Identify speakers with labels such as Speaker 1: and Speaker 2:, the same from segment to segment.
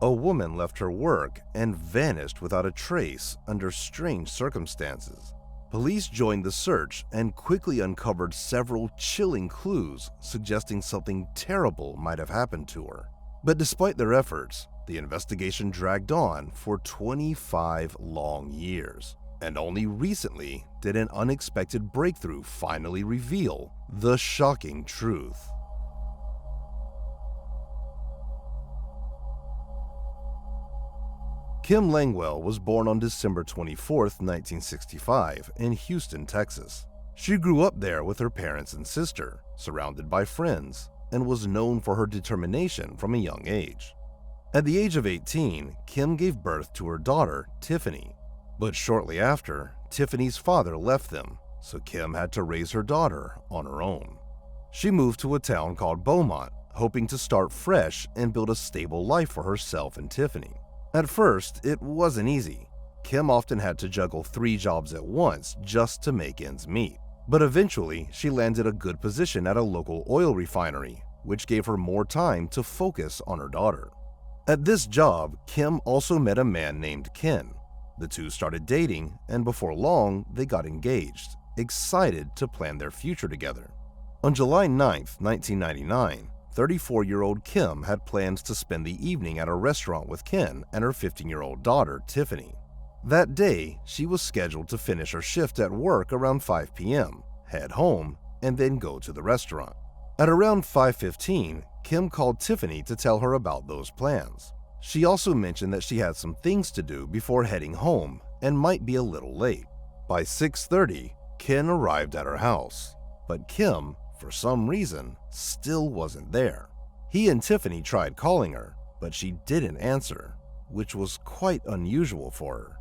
Speaker 1: A woman left her work and vanished without a trace under strange circumstances. Police joined the search and quickly uncovered several chilling clues suggesting something terrible might have happened to her. But despite their efforts, the investigation dragged on for 25 long years, and only recently did an unexpected breakthrough finally reveal the shocking truth. Kim Langwell was born on December 24, 1965, in Houston, Texas. She grew up there with her parents and sister, surrounded by friends, and was known for her determination from a young age. At the age of 18, Kim gave birth to her daughter, Tiffany. But shortly after, Tiffany's father left them, so Kim had to raise her daughter on her own. She moved to a town called Beaumont, hoping to start fresh and build a stable life for herself and Tiffany. At first, it wasn't easy. Kim often had to juggle 3 jobs at once just to make ends meet. But eventually, she landed a good position at a local oil refinery, which gave her more time to focus on her daughter. At this job, Kim also met a man named Ken. The two started dating, and before long, they got engaged, excited to plan their future together. On July 9, 1999, 34-year-old Kim had plans to spend the evening at a restaurant with Ken and her 15-year-old daughter, Tiffany. That day, she was scheduled to finish her shift at work around 5 p.m., head home, and then go to the restaurant. At around 5:15, Kim called Tiffany to tell her about those plans. She also mentioned that she had some things to do before heading home and might be a little late. By 6:30, Ken arrived at her house, but Kim, for some reason, still wasn't there. He and Tiffany tried calling her, but she didn't answer, which was quite unusual for her.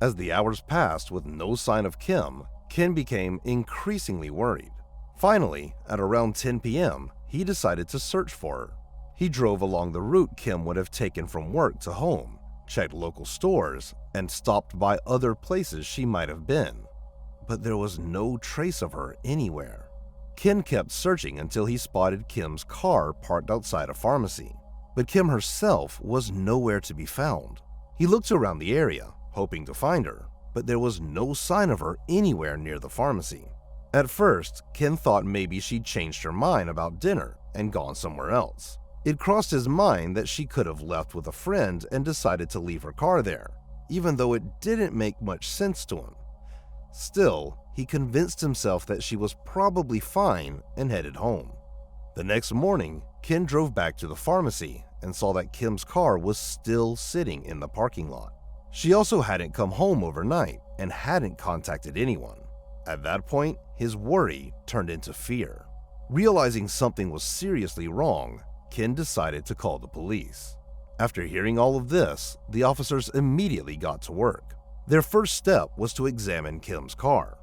Speaker 1: As the hours passed with no sign of Kim, Ken became increasingly worried. Finally, at around 10 p.m., he decided to search for her. He drove along the route Kim would have taken from work to home, checked local stores, and stopped by other places she might have been. But there was no trace of her anywhere. Ken kept searching until he spotted Kim's car parked outside a pharmacy, but Kim herself was nowhere to be found. He looked around the area, hoping to find her, but there was no sign of her anywhere near the pharmacy. At first, Ken thought maybe she'd changed her mind about dinner and gone somewhere else. It crossed his mind that she could have left with a friend and decided to leave her car there, even though it didn't make much sense to him. Still, he convinced himself that she was probably fine and headed home. The next morning, Ken drove back to the pharmacy and saw that Kim's car was still sitting in the parking lot. She also hadn't come home overnight and hadn't contacted anyone. At that point, his worry turned into fear. Realizing something was seriously wrong, Ken decided to call the police. After hearing all of this, the officers immediately got to work. Their first step was to examine Kim's car.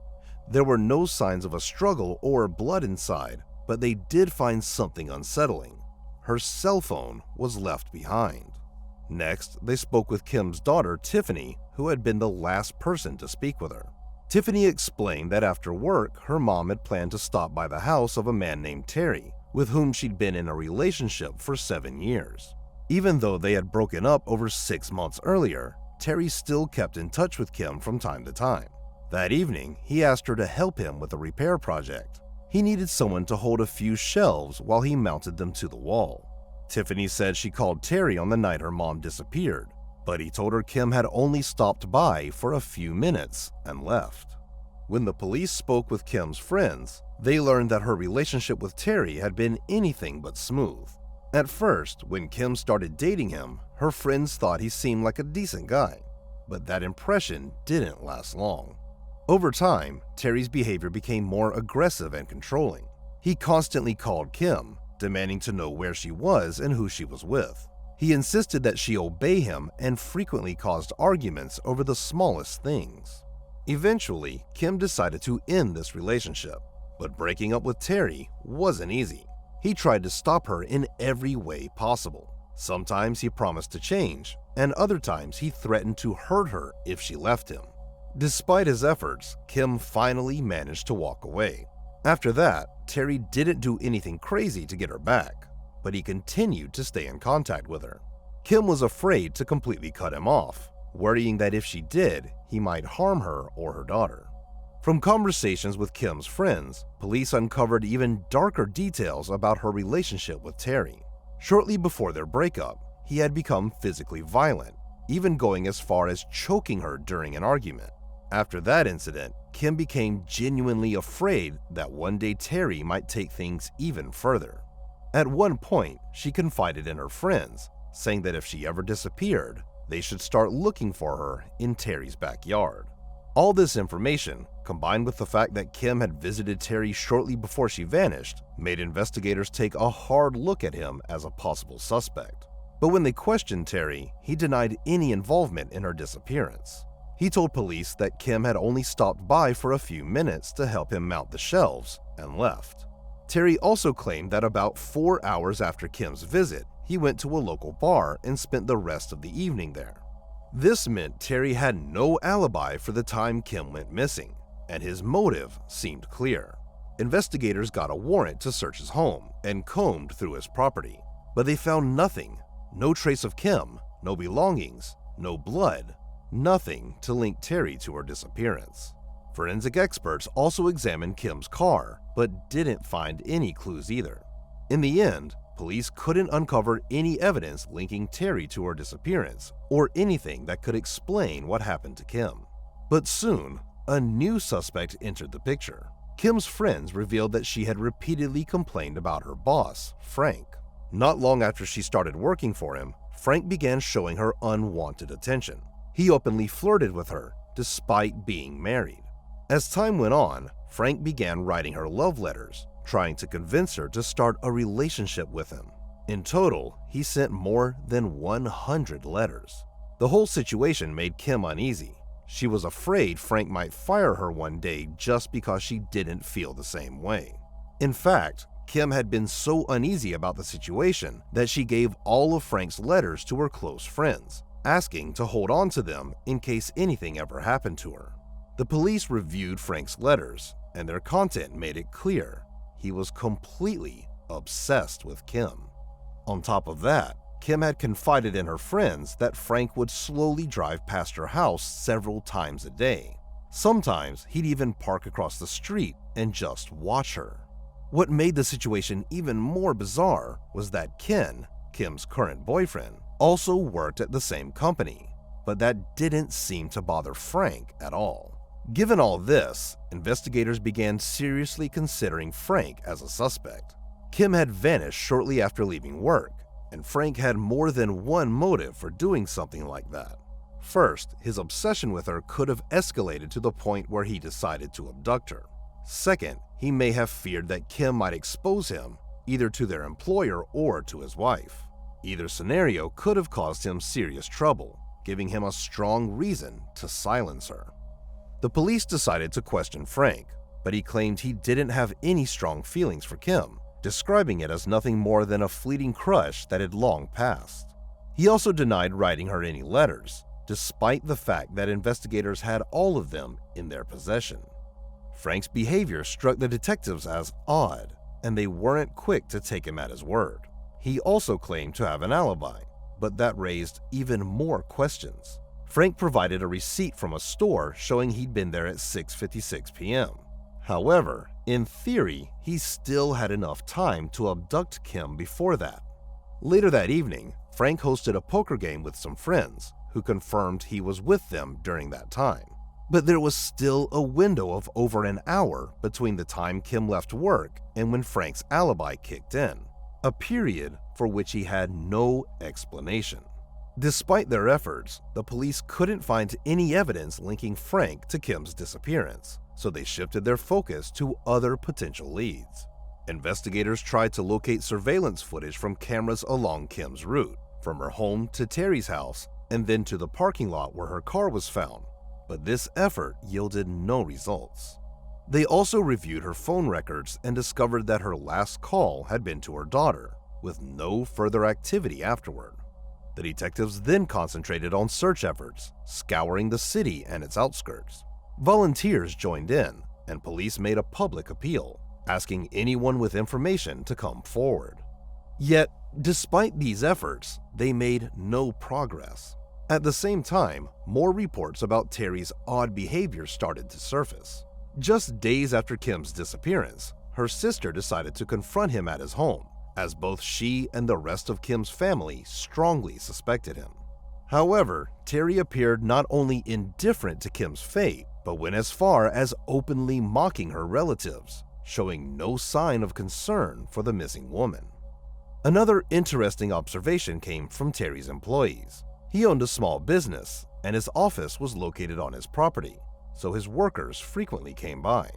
Speaker 1: There were no signs of a struggle or blood inside, but they did find something unsettling. Her cell phone was left behind. Next, they spoke with Kim's daughter, Tiffany, who had been the last person to speak with her. Tiffany explained that after work, her mom had planned to stop by the house of a man named Terry, with whom she'd been in a relationship for 7 years. Even though they had broken up over 6 months earlier, Terry still kept in touch with Kim from time to time. That evening, he asked her to help him with a repair project. He needed someone to hold a few shelves while he mounted them to the wall. Tiffany said she called Terry on the night her mom disappeared, but he told her Kim had only stopped by for a few minutes and left. When the police spoke with Kim's friends, they learned that her relationship with Terry had been anything but smooth. At first, when Kim started dating him, her friends thought he seemed like a decent guy, but that impression didn't last long. Over time, Terry's behavior became more aggressive and controlling. He constantly called Kim, demanding to know where she was and who she was with. He insisted that she obey him and frequently caused arguments over the smallest things. Eventually, Kim decided to end this relationship, but breaking up with Terry wasn't easy. He tried to stop her in every way possible. Sometimes he promised to change, and other times he threatened to hurt her if she left him. Despite his efforts, Kim finally managed to walk away. After that, Terry didn't do anything crazy to get her back, but he continued to stay in contact with her. Kim was afraid to completely cut him off, worrying that if she did, he might harm her or her daughter. From conversations with Kim's friends, police uncovered even darker details about her relationship with Terry. Shortly before their breakup, he had become physically violent, even going as far as choking her during an argument. After that incident, Kim became genuinely afraid that one day Terry might take things even further. At one point, she confided in her friends, saying that if she ever disappeared, they should start looking for her in Terry's backyard. All this information, combined with the fact that Kim had visited Terry shortly before she vanished, made investigators take a hard look at him as a possible suspect. But when they questioned Terry, he denied any involvement in her disappearance. He told police that Kim had only stopped by for a few minutes to help him mount the shelves and left. Terry also claimed that about 4 hours after Kim's visit, he went to a local bar and spent the rest of the evening there. This meant Terry had no alibi for the time Kim went missing, and his motive seemed clear. Investigators got a warrant to search his home and combed through his property, but they found nothing. No trace of Kim, no belongings, no blood, nothing to link Terry to her disappearance. Forensic experts also examined Kim's car, but didn't find any clues either. In the end, police couldn't uncover any evidence linking Terry to her disappearance or anything that could explain what happened to Kim. But soon, a new suspect entered the picture. Kim's friends revealed that she had repeatedly complained about her boss, Frank. Not long after she started working for him, Frank began showing her unwanted attention. He openly flirted with her, despite being married. As time went on, Frank began writing her love letters, trying to convince her to start a relationship with him. In total, he sent more than 100 letters. The whole situation made Kim uneasy. She was afraid Frank might fire her one day just because she didn't feel the same way. In fact, Kim had been so uneasy about the situation that she gave all of Frank's letters to her close friends, asking to hold on to them in case anything ever happened to her. The police reviewed Frank's letters, and their content made it clear he was completely obsessed with Kim. On top of that, Kim had confided in her friends that Frank would slowly drive past her house several times a day. Sometimes he'd even park across the street and just watch her. What made the situation even more bizarre was that Ken, Kim's current boyfriend, also worked at the same company, but that didn't seem to bother Frank at all. Given all this, investigators began seriously considering Frank as a suspect. Kim had vanished shortly after leaving work, and Frank had more than one motive for doing something like that. First, his obsession with her could have escalated to the point where he decided to abduct her. Second, he may have feared that Kim might expose him, either to their employer or to his wife. Either scenario could have caused him serious trouble, giving him a strong reason to silence her. The police decided to question Frank, but he claimed he didn't have any strong feelings for Kim, describing it as nothing more than a fleeting crush that had long passed. He also denied writing her any letters, despite the fact that investigators had all of them in their possession. Frank's behavior struck the detectives as odd, and they weren't quick to take him at his word. He also claimed to have an alibi, but that raised even more questions. Frank provided a receipt from a store showing he'd been there at 6:56 p.m. However, in theory, he still had enough time to abduct Kim before that. Later that evening, Frank hosted a poker game with some friends, who confirmed he was with them during that time. But there was still a window of over an hour between the time Kim left work and when Frank's alibi kicked in, a period for which he had no explanation. Despite their efforts, the police couldn't find any evidence linking Frank to Kim's disappearance, so they shifted their focus to other potential leads. Investigators tried to locate surveillance footage from cameras along Kim's route, from her home to Terry's house, and then to the parking lot where her car was found, but this effort yielded no results. They also reviewed her phone records and discovered that her last call had been to her daughter, with no further activity afterward. The detectives then concentrated on search efforts, scouring the city and its outskirts. Volunteers joined in, and police made a public appeal, asking anyone with information to come forward. Yet, despite these efforts, they made no progress. At the same time, more reports about Terry's odd behavior started to surface. Just days after Kim's disappearance, her sister decided to confront him at his home, as both she and the rest of Kim's family strongly suspected him. However, Terry appeared not only indifferent to Kim's fate, but went as far as openly mocking her relatives, showing no sign of concern for the missing woman. Another interesting observation came from Terry's employees. He owned a small business, and his office was located on his property, so his workers frequently came by.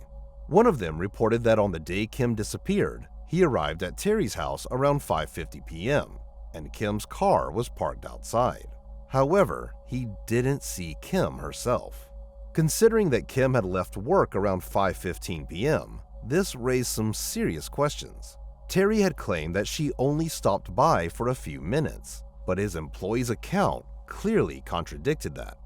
Speaker 1: One of them reported that on the day Kim disappeared, he arrived at Terry's house around 5:50 p.m., and Kim's car was parked outside. However, he didn't see Kim herself. Considering that Kim had left work around 5:15 p.m., this raised some serious questions. Terry had claimed that she only stopped by for a few minutes, but his employee's account clearly contradicted that.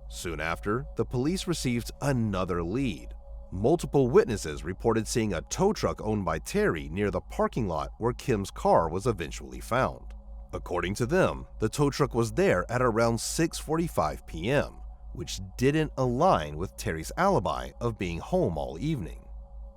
Speaker 1: Soon after, the police received another lead. Multiple witnesses reported seeing a tow truck owned by Terry near the parking lot where Kim's car was eventually found. According to them, the tow truck was there at around 6:45 p.m., which didn't align with Terry's alibi of being home all evening.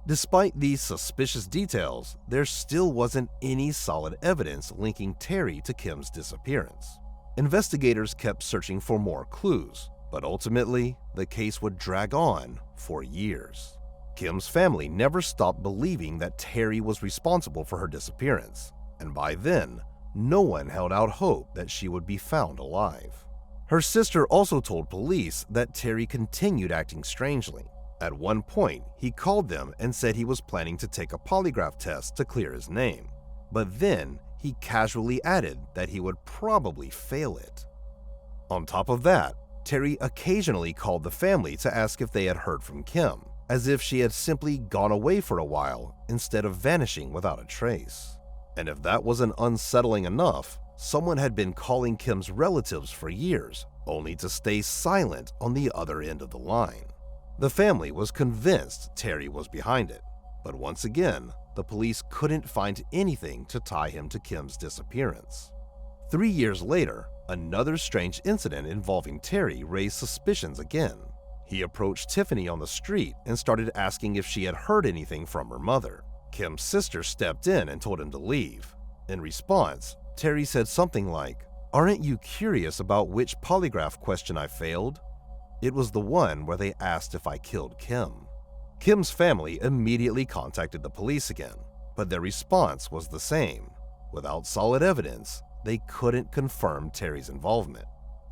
Speaker 1: Despite these suspicious details, there still wasn't any solid evidence linking Terry to Kim's disappearance. Investigators kept searching for more clues, but ultimately, the case would drag on for years. Kim's family never stopped believing that Terry was responsible for her disappearance, and by then, no one held out hope that she would be found alive. Her sister also told police that Terry continued acting strangely. At one point, he called them and said he was planning to take a polygraph test to clear his name, but then he casually added that he would probably fail it. On top of that, Terry occasionally called the family to ask if they had heard from Kim, as if she had simply gone away for a while instead of vanishing without a trace. And if that wasn't unsettling enough, someone had been calling Kim's relatives for years, only to stay silent on the other end of the line. The family was convinced Terry was behind it, but once again, the police couldn't find anything to tie him to Kim's disappearance. 3 years later, another strange incident involving Terry raised suspicions again. He approached Tiffany on the street and started asking if she had heard anything from her mother. Kim's sister stepped in and told him to leave. In response, Terry said something like, "Aren't you curious about which polygraph question I failed?" It was the one where they asked if I killed Kim. Kim's family immediately contacted the police again, but their response was the same. Without solid evidence, they couldn't confirm Terry's involvement.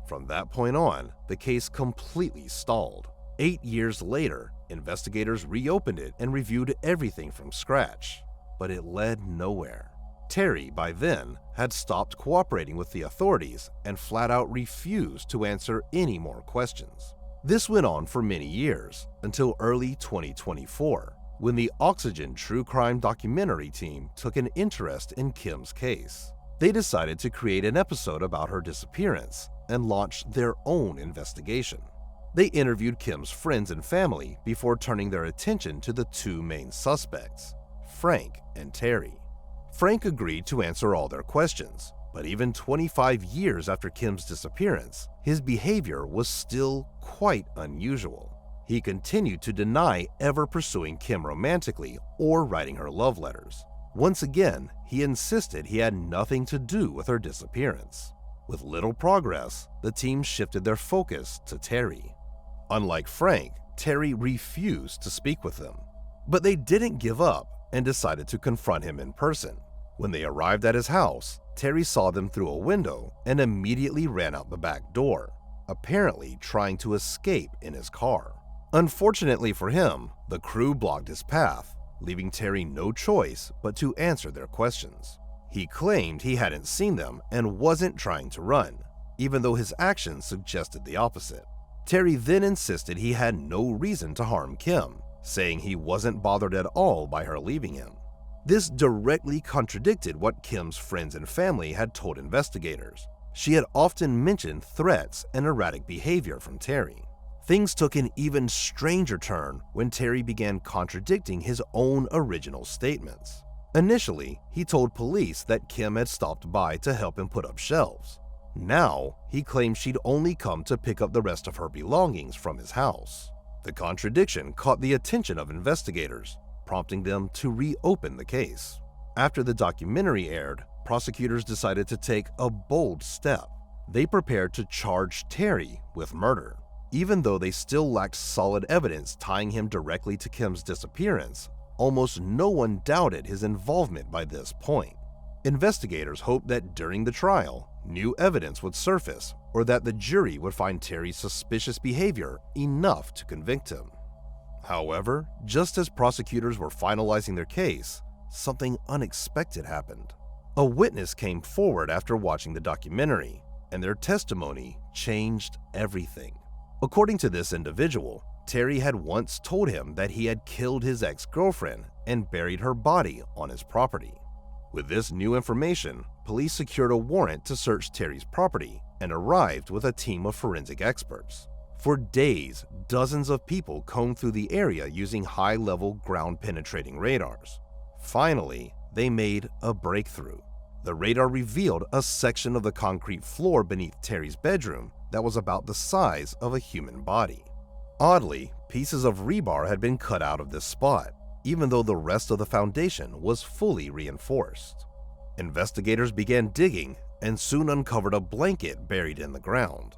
Speaker 1: From that point on, the case completely stalled. 8 years later, investigators reopened it and reviewed everything from scratch, but it led nowhere. Terry, by then, had stopped cooperating with the authorities and flat out refused to answer any more questions. This went on for many years, until early 2024, when the Oxygen True Crime documentary team took an interest in Kim's case. They decided to create an episode about her disappearance and launched their own investigation. They interviewed Kim's friends and family before turning their attention to the two main suspects, Frank and Terry. Frank agreed to answer all their questions, but even 25 years after Kim's disappearance, his behavior was still quite unusual. He continued to deny ever pursuing Kim romantically or writing her love letters. Once again, he insisted he had nothing to do with her disappearance. With little progress, the team shifted their focus to Terry. Unlike Frank, Terry refused to speak with them. But they didn't give up and decided to confront him in person. When they arrived at his house, Terry saw them through a window and immediately ran out the back door, apparently trying to escape in his car. Unfortunately for him, the crew blocked his path, leaving Terry no choice but to answer their questions. He claimed he hadn't seen them and wasn't trying to run, even though his actions suggested the opposite. Terry then insisted he had no reason to harm Kim, saying he wasn't bothered at all by her leaving him. This directly contradicted what Kim's friends and family had told investigators. She had often mentioned threats and erratic behavior from Terry. Things took an even stranger turn when Terry began contradicting his own original statements. Initially, he told police that Kim had stopped by to help him put up shelves. Now, he claimed she'd only come to pick up the rest of her belongings from his house. The contradiction caught the attention of investigators, prompting them to reopen the case. After the documentary aired, prosecutors decided to take a bold step. They prepared to charge Terry with murder. Even though they still lacked solid evidence tying him directly to Kim's disappearance, almost no one doubted his involvement by this point. Investigators hoped that during the trial, new evidence would surface or that the jury would find Terry's suspicious behavior enough to convict him. However, just as prosecutors were finalizing their case, something unexpected happened. A witness came forward after watching the documentary, and their testimony changed everything. According to this individual, Terry had once told him that he had killed his ex-girlfriend and buried her body on his property. With this new information, police secured a warrant to search Terry's property and arrived with a team of forensic experts. For days, dozens of people combed through the area using high-level ground-penetrating radars. Finally, they made a breakthrough. The radar revealed a section of the concrete floor beneath Terry's bedroom that was about the size of a human body. Oddly, pieces of rebar had been cut out of this spot, even though the rest of the foundation was fully reinforced. Investigators began digging and soon uncovered a blanket buried in the ground.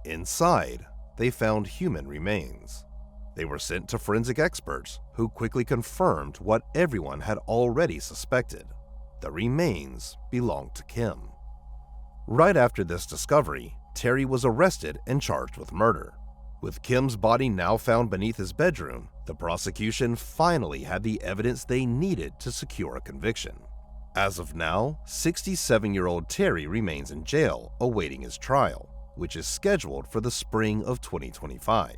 Speaker 1: Inside, they found human remains. They were sent to forensic experts who quickly confirmed what everyone had already suspected. The remains belonged to Kim. Right after this discovery, Terry was arrested and charged with murder. With Kim's body now found beneath his bedroom, the prosecution finally had the evidence they needed to secure a conviction. As of now, 67-year-old Terry remains in jail awaiting his trial, which is scheduled for the spring of 2025.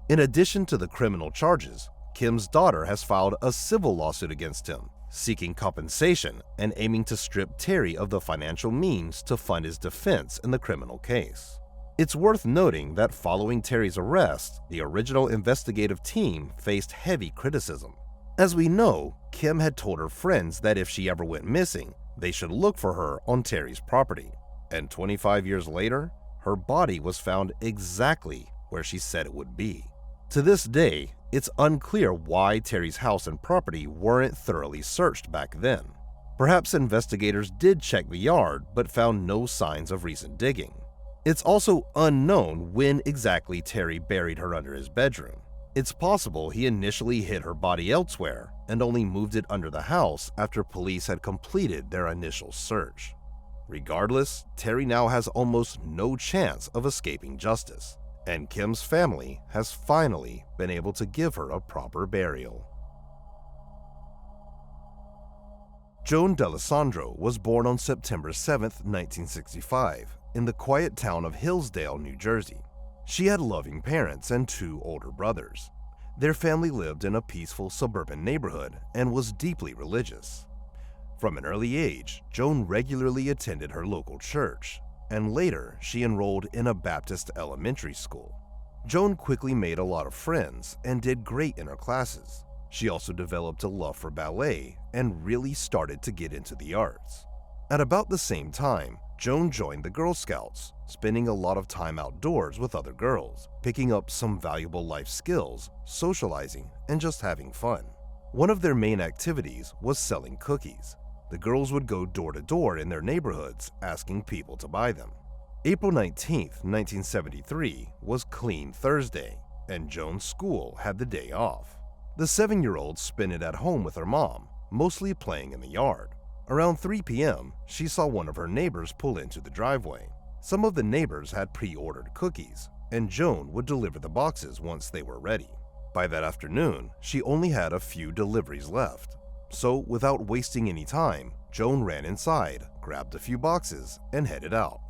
Speaker 1: In addition to the criminal charges, Kim's daughter has filed a civil lawsuit against him, seeking compensation and aiming to strip Terry of the financial means to fund his defense in the criminal case. It's worth noting that following Terry's arrest, the original investigative team faced heavy criticism. As we know, Kim had told her friends that if she ever went missing, they should look for her on Terry's property. And 25 years later, her body was found exactly where she said it would be. To this day, it's unclear why Terry's house and property weren't thoroughly searched back then. Perhaps investigators did check the yard but found no signs of recent digging. It's also unknown when exactly Terry buried her under his bedroom. It's possible he initially hid her body elsewhere and only moved it under the house after police had completed their initial search. Regardless, Terry now has almost no chance of escaping justice, and Kim's family has finally been able to give her a proper burial. Joan D'Alessandro was born on September 7, 1965, in the quiet town of Hillsdale, New Jersey. She had loving parents and two older brothers. Their family lived in a peaceful suburban neighborhood and was deeply religious. From an early age, Joan regularly attended her local church, and later she enrolled in a Baptist elementary school. Joan quickly made a lot of friends and did great in her classes. She also developed a love for ballet and really started to get into the arts. At about the same time, Joan joined the Girl Scouts, spending a lot of time outdoors with other girls, picking up some valuable life skills, socializing, and just having fun. One of their main activities was selling cookies. The girls would go door to door in their neighborhoods asking people to buy them. April 19, 1973 was Clean Thursday, and Joan's school had the day off. The 7-year-old spent it at home with her mom, mostly playing in the yard. Around 3 p.m., she saw one of her neighbors pull into the driveway. Some of the neighbors had pre-ordered cookies, and Joan would deliver the boxes once they were ready. By that afternoon, she only had a few deliveries left. So, without wasting any time, Joan ran inside, grabbed a few boxes, and headed out.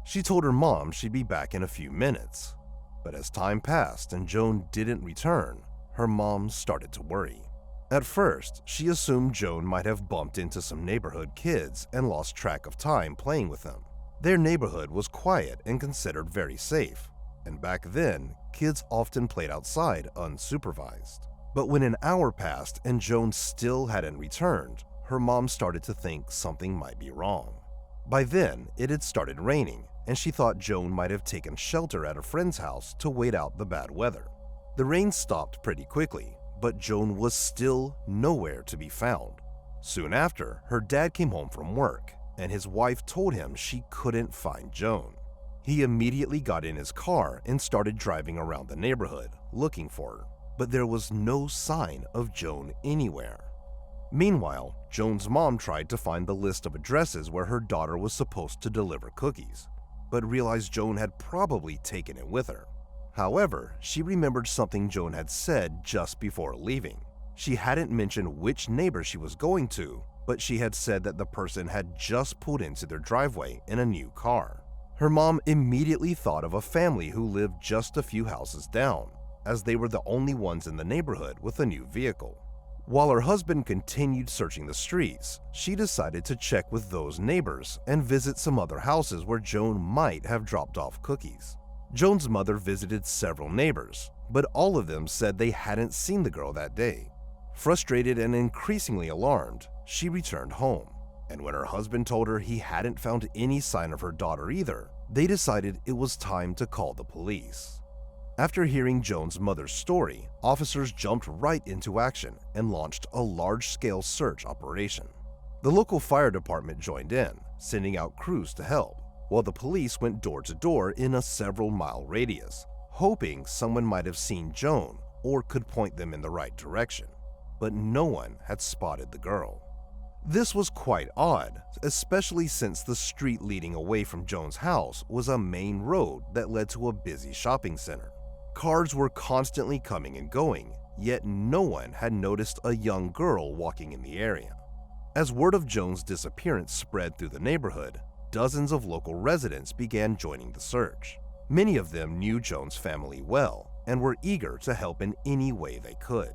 Speaker 1: She told her mom she'd be back in a few minutes. But as time passed and Joan didn't return, her mom started to worry. At first, she assumed Joan might have bumped into some neighborhood kids and lost track of time playing with them. Their neighborhood was quiet and considered very safe, and back then, kids often played outside unsupervised. But when an hour passed and Joan still hadn't returned, her mom started to think something might be wrong. By then, it had started raining, and she thought Joan might have taken shelter at a friend's house to wait out the bad weather. The rain stopped pretty quickly, but Joan was still nowhere to be found. Soon after, her dad came home from work, and his wife told him she couldn't find Joan. He immediately got in his car and started driving around the neighborhood, looking for her, but there was no sign of Joan anywhere. Meanwhile, Joan's mom tried to find the list of addresses where her daughter was supposed to deliver cookies, but realized Joan had probably taken it with her. However, she remembered something Joan had said just before leaving. She hadn't mentioned which neighbor she was going to, but she had said that the person had just pulled into their driveway in a new car. Her mom immediately thought of a family who lived just a few houses down, as they were the only ones in the neighborhood with a new vehicle. While her husband continued searching the streets, she decided to check with those neighbors and visit some other houses where Joan might have dropped off cookies. Joan's mother visited several neighbors, but all of them said they hadn't seen the girl that day. Frustrated and increasingly alarmed, she returned home, and when her husband told her he hadn't found any sign of her daughter either, they decided it was time to call the police. After hearing Joan's mother's story, officers jumped right into action and launched a large-scale search operation. The local fire department joined in, sending out crews to help, while the police went door to door in a several-mile radius, hoping someone might have seen Joan or could point them in the right direction. But no one had spotted the girl. This was quite odd, especially since the street leading away from Joan's house was a main road that led to a busy shopping center. Cars were constantly coming and going, yet no one had noticed a young girl walking in the area. As word of Joan's disappearance spread through the neighborhood, dozens of local residents began joining the search. Many of them knew Joan's family well and were eager to help in any way they could.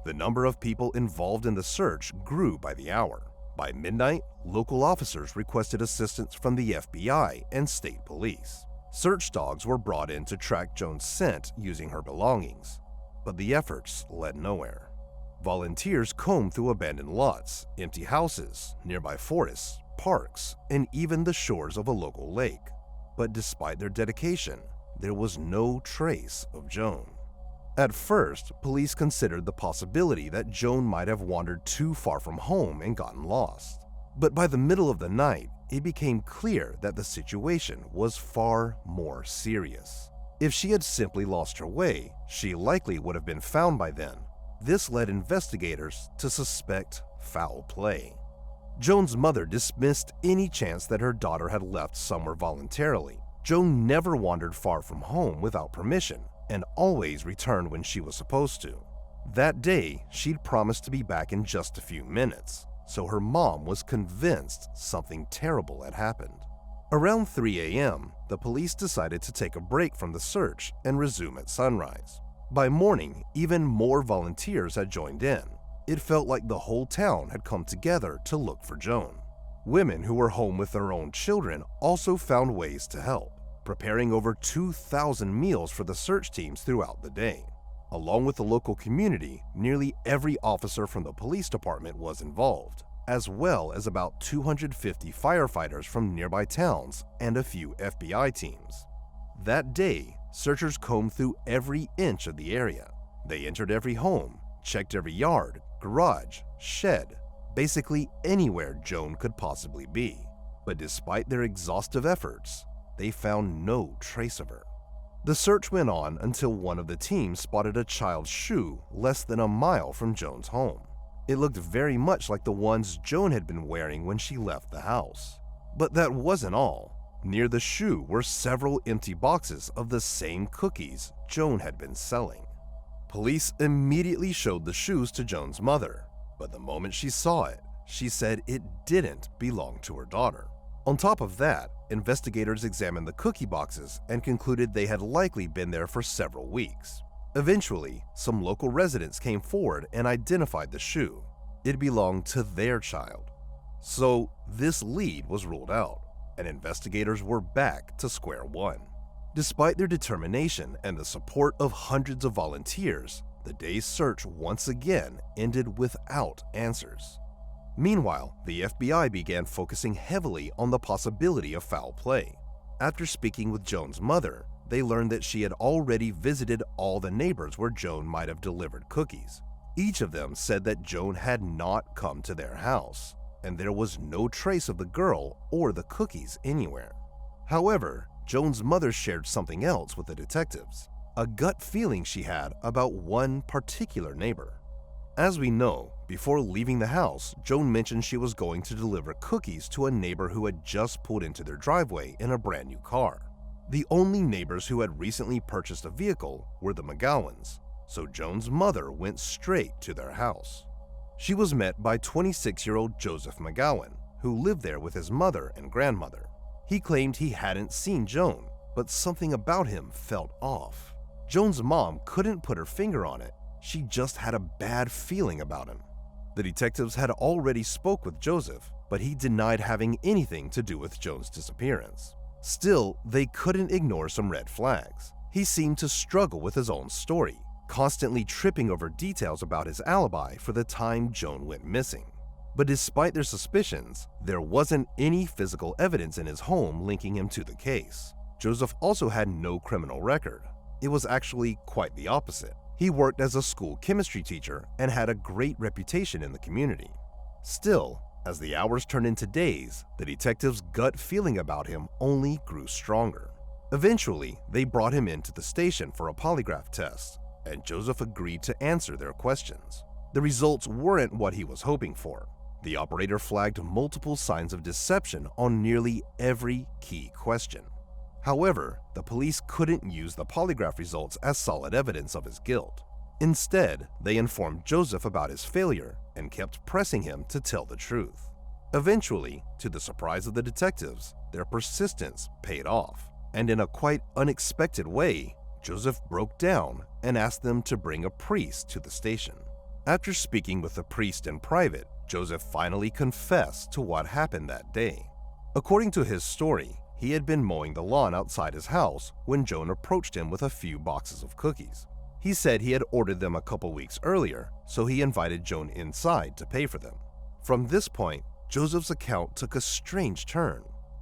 Speaker 1: The number of people involved in the search grew by the hour. By midnight, local officers requested assistance from the FBI and state police. Search dogs were brought in to track Joan's scent using her belongings, but the efforts led nowhere. Volunteers combed through abandoned lots, empty houses, nearby forests, parks, and even the shores of a local lake. But despite their dedication, there was no trace of Joan. At first, police considered the possibility that Joan might have wandered too far from home and gotten lost. But by the middle of the night, it became clear that the situation was far more serious. If she had simply lost her way, she likely would have been found by then. This led investigators to suspect foul play. Joan's mother dismissed any chance that her daughter had left somewhere voluntarily. Joan never wandered far from home without permission and always returned when she was supposed to. That day, she'd promised to be back in just a few minutes, so her mom was convinced something terrible had happened. Around 3 a.m., the police decided to take a break from the search and resume at sunrise. By morning, even more volunteers had joined in. It felt like the whole town had come together to look for Joan. Women who were home with their own children also found ways to help, preparing over 2,000 meals for the search teams throughout the day. Along with the local community, nearly every officer from the police department was involved, as well as about 250 firefighters from nearby towns and a few FBI teams. That day, searchers combed through every inch of the area. They entered every home, checked every yard, garage, shed, basically anywhere Joan could possibly be. But despite their exhaustive efforts, they found no trace of her. The search went on until one of the teams spotted a child's shoe less than a mile from Joan's home. It looked very much like the ones Joan had been wearing when she left the house. But that wasn't all. Near the shoe were several empty boxes of the same cookies Joan had been selling. Police immediately showed the shoes to Joan's mother, but the moment she saw it, she said it didn't belong to her daughter. On top of that, investigators examined the cookie boxes and concluded they had likely been there for several weeks. Eventually, some local residents came forward and identified the shoe. It belonged to their child. So this lead was ruled out, and investigators were back to square one. Despite their determination and the support of hundreds of volunteers, the day's search once again ended without answers. Meanwhile, the FBI began focusing heavily on the possibility of foul play. After speaking with Joan's mother, they learned that she had already visited all the neighbors where Joan might have delivered cookies. Each of them said that Joan had not come to their house, and there was no trace of the girl or the cookies anywhere. However, Joan's mother shared something else with the detectives, a gut feeling she had about one particular neighbor. As we know, before leaving the house, Joan mentioned she was going to deliver cookies to a neighbor who had just pulled into their driveway in a brand new car. The only neighbors who had recently purchased a vehicle were the McGowans, so Joan's mother went straight to their house. She was met by 26-year-old Joseph McGowan, who lived there with his mother and grandmother. He claimed he hadn't seen Joan, but something about him felt off. Joan's mom couldn't put her finger on it. She just had a bad feeling about him. The detectives had already spoke with Joseph, but he denied having anything to do with Joan's disappearance. Still, they couldn't ignore some red flags. He seemed to struggle with his own story, constantly tripping over details about his alibi for the time Joan went missing. But despite their suspicions, there wasn't any physical evidence in his home linking him to the case. Joseph also had no criminal record. It was actually quite the opposite. He worked as a school chemistry teacher and had a great reputation in the community. Still, as the hours turned into days, the detectives' gut feeling about him only grew stronger. Eventually, they brought him into the station for a polygraph test, and Joseph agreed to answer their questions. The results weren't what he was hoping for. The operator flagged multiple signs of deception on nearly every key question. However, the police couldn't use the polygraph results as solid evidence of his guilt. Instead, they informed Joseph about his failure and kept pressing him to tell the truth. Eventually, to the surprise of the detectives, their persistence paid off, and in a quite unexpected way, Joseph broke down and asked them to bring a priest to the station. After speaking with the priest in private, Joseph finally confessed to what happened that day. According to his story, he had been mowing the lawn outside his house when Joan approached him with a few boxes of cookies. He said he had ordered them a couple weeks earlier, so he invited Joan inside to pay for them. From this point, Joseph's account took a strange turn.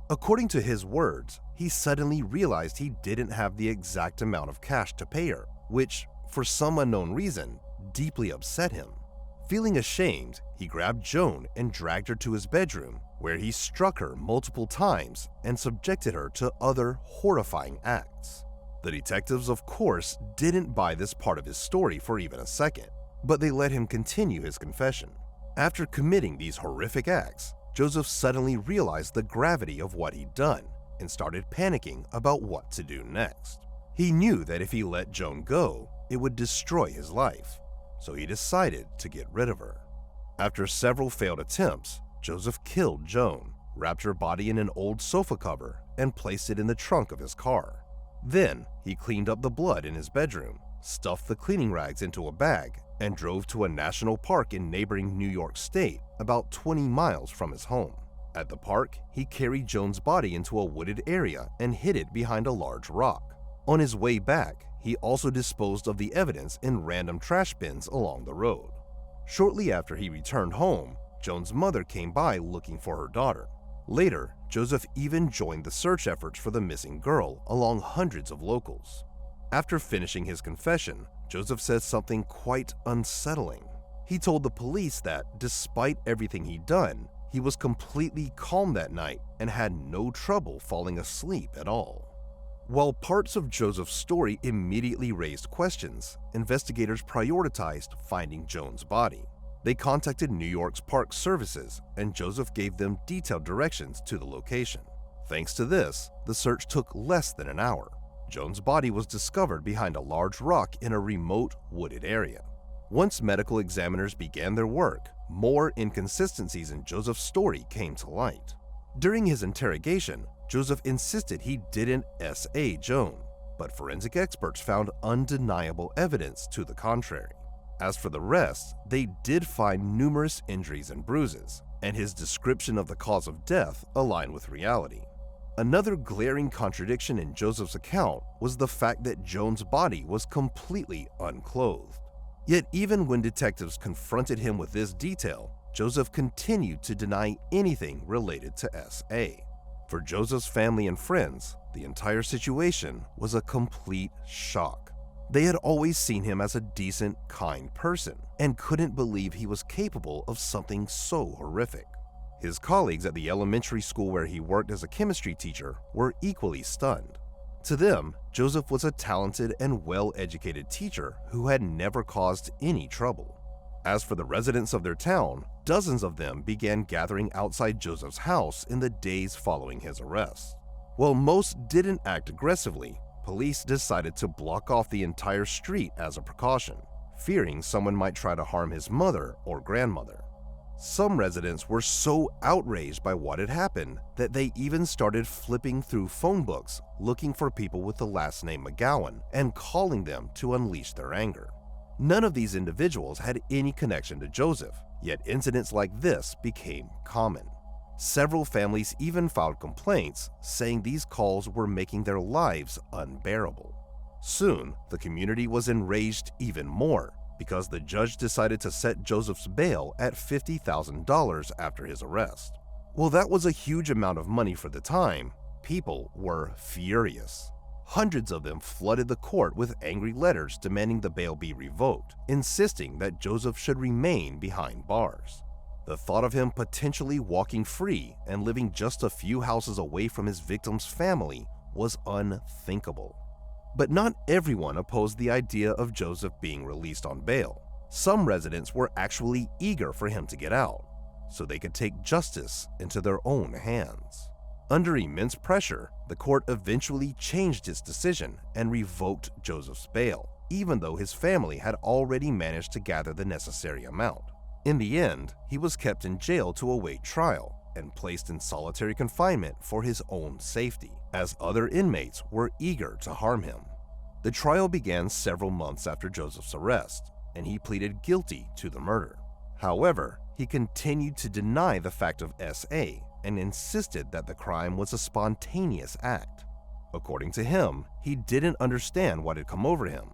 Speaker 1: According to his words, he suddenly realized he didn't have the exact amount of cash to pay her, which, for some unknown reason, deeply upset him. Feeling ashamed, he grabbed Joan and dragged her to his bedroom, where he struck her multiple times and subjected her to other horrifying acts. The detectives, of course, didn't buy this part of his story for even a second, but they let him continue his confession. After committing these horrific acts, Joseph suddenly realized the gravity of what he'd done and started panicking about what to do next. He knew that if he let Joan go, it would destroy his life, so he decided to get rid of her. After several failed attempts, Joseph killed Joan, wrapped her body in an old sofa cover, and placed it in the trunk of his car. Then, he cleaned up the blood in his bedroom, stuffed the cleaning rags into a bag, and drove to a national park in neighboring New York State, about 20 miles from his home. At the park, he carried Joan's body into a wooded area and hid it behind a large rock. On his way back, he also disposed of the evidence in random trash bins along the road. Shortly after he returned home, Joan's mother came by looking for her daughter. Later, Joseph even joined the search efforts for the missing girl along hundreds of locals. After finishing his confession, Joseph said something quite unsettling. He told the police that, despite everything he'd done, he was completely calm that night and had no trouble falling asleep at all. While parts of Joseph's story immediately raised questions, investigators prioritized finding Joan's body. They contacted New York's Park Services, and Joseph gave them detailed directions to the location. Thanks to this, the search took less than an hour. Joan's body was discovered behind a large rock in a remote, wooded area. Once medical examiners began their work, more inconsistencies in Joseph's story came to light. During his interrogation, Joseph insisted he didn't SA Joan, but forensic experts found undeniable evidence to the contrary. As for the rest, they did find numerous injuries and bruises, and his description of the cause of death aligned with reality. Another glaring contradiction in Joseph's account was the fact that Joan's body was completely unclothed. Yet even when detectives confronted him with this detail, Joseph continued to deny anything related to S.A. For Joseph's family and friends, the entire situation was a complete shock. They had always seen him as a decent, kind person and couldn't believe he was capable of something so horrific. His colleagues at the elementary school where he worked as a chemistry teacher were equally stunned. To them, Joseph was a talented and well-educated teacher who had never caused any trouble. As for the residents of their town, dozens of them began gathering outside Joseph's house in the days following his arrest. While most didn't act aggressively, police decided to block off the entire street as a precaution, fearing someone might try to harm his mother or grandmother. Some residents were so outraged by what had happened that they even started flipping through phone books looking for people with the last name McGowan and calling them to unleash their anger. None of these individuals had any connection to Joseph, yet incidents like this became common. Several families even filed complaints saying these calls were making their lives unbearable. Soon, the community was enraged even more because the judge decided to set Joseph's bail at $50,000 after his arrest. While that was a huge amount of money for the time, people were furious. Hundreds of them flooded the court with angry letters demanding the bail be revoked, insisting that Joseph should remain behind bars. The thought of him potentially walking free and living just a few houses away from his victim's family was unthinkable. But not everyone opposed the idea of Joseph being released on bail. Some residents were actually eager for him to get out, so they could take justice into their own hands. Under immense pressure, the court eventually changed its decision and revoked Joseph's bail, even though his family had already managed to gather the necessary amount. In the end, he was kept in jail to await trial and placed in solitary confinement for his own safety, as other inmates were eager to harm him. The trial began several months after Joseph's arrest, and he pleaded guilty to the murder. However, he continued to deny the fact of S.A. and insisted that the crime was a spontaneous act. According to him, he didn't understand what had come over him,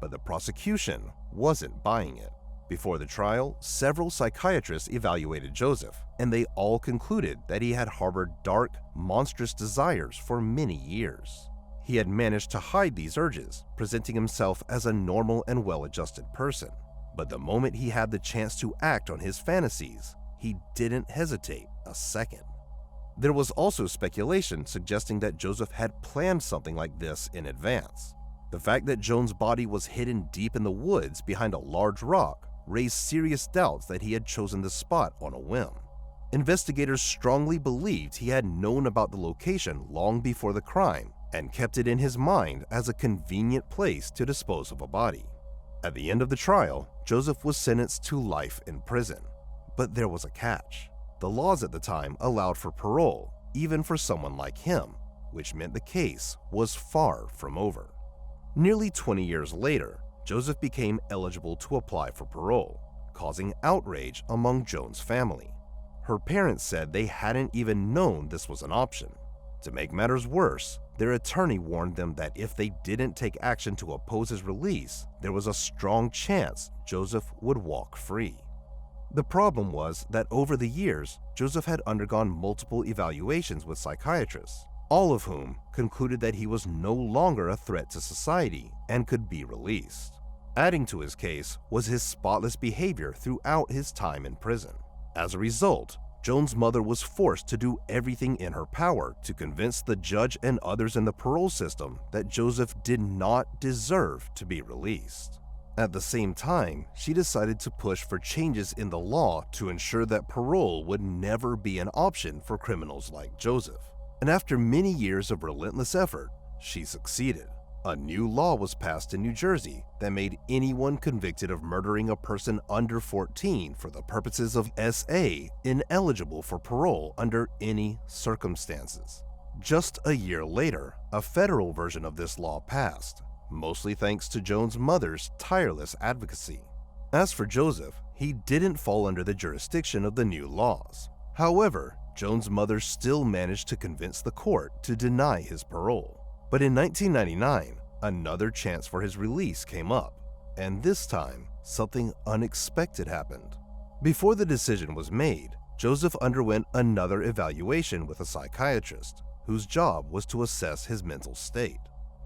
Speaker 1: but the prosecution wasn't buying it. Before the trial, several psychiatrists evaluated Joseph, and they all concluded that he had harbored dark, monstrous desires for many years. He had managed to hide these urges, presenting himself as a normal and well-adjusted person. But the moment he had the chance to act on his fantasies, he didn't hesitate a second. There was also speculation suggesting that Joseph had planned something like this in advance. The fact that Joan's body was hidden deep in the woods behind a large rock raised serious doubts that he had chosen the spot on a whim. Investigators strongly believed he had known about the location long before the crime and kept it in his mind as a convenient place to dispose of a body. At the end of the trial, Joseph was sentenced to life in prison. But there was a catch. The laws at the time allowed for parole, even for someone like him, which meant the case was far from over. Nearly 20 years later, Joseph became eligible to apply for parole, causing outrage among Joan's family. Her parents said they hadn't even known this was an option. To make matters worse, their attorney warned them that if they didn't take action to oppose his release, there was a strong chance Joseph would walk free. The problem was that over the years, Joseph had undergone multiple evaluations with psychiatrists, all of whom concluded that he was no longer a threat to society and could be released. Adding to his case was his spotless behavior throughout his time in prison. As a result, Joan's mother was forced to do everything in her power to convince the judge and others in the parole system that Joseph did not deserve to be released. At the same time, she decided to push for changes in the law to ensure that parole would never be an option for criminals like Joseph. And after many years of relentless effort, she succeeded. A new law was passed in New Jersey that made anyone convicted of murdering a person under 14 for the purposes of SA ineligible for parole under any circumstances. Just a year later, a federal version of this law passed, mostly thanks to Joan's mother's tireless advocacy. As for Joseph, he didn't fall under the jurisdiction of the new laws. However, Joan's mother still managed to convince the court to deny his parole. But in 1999, another chance for his release came up, and this time, something unexpected happened. Before the decision was made, Joseph underwent another evaluation with a psychiatrist, whose job was to assess his mental state.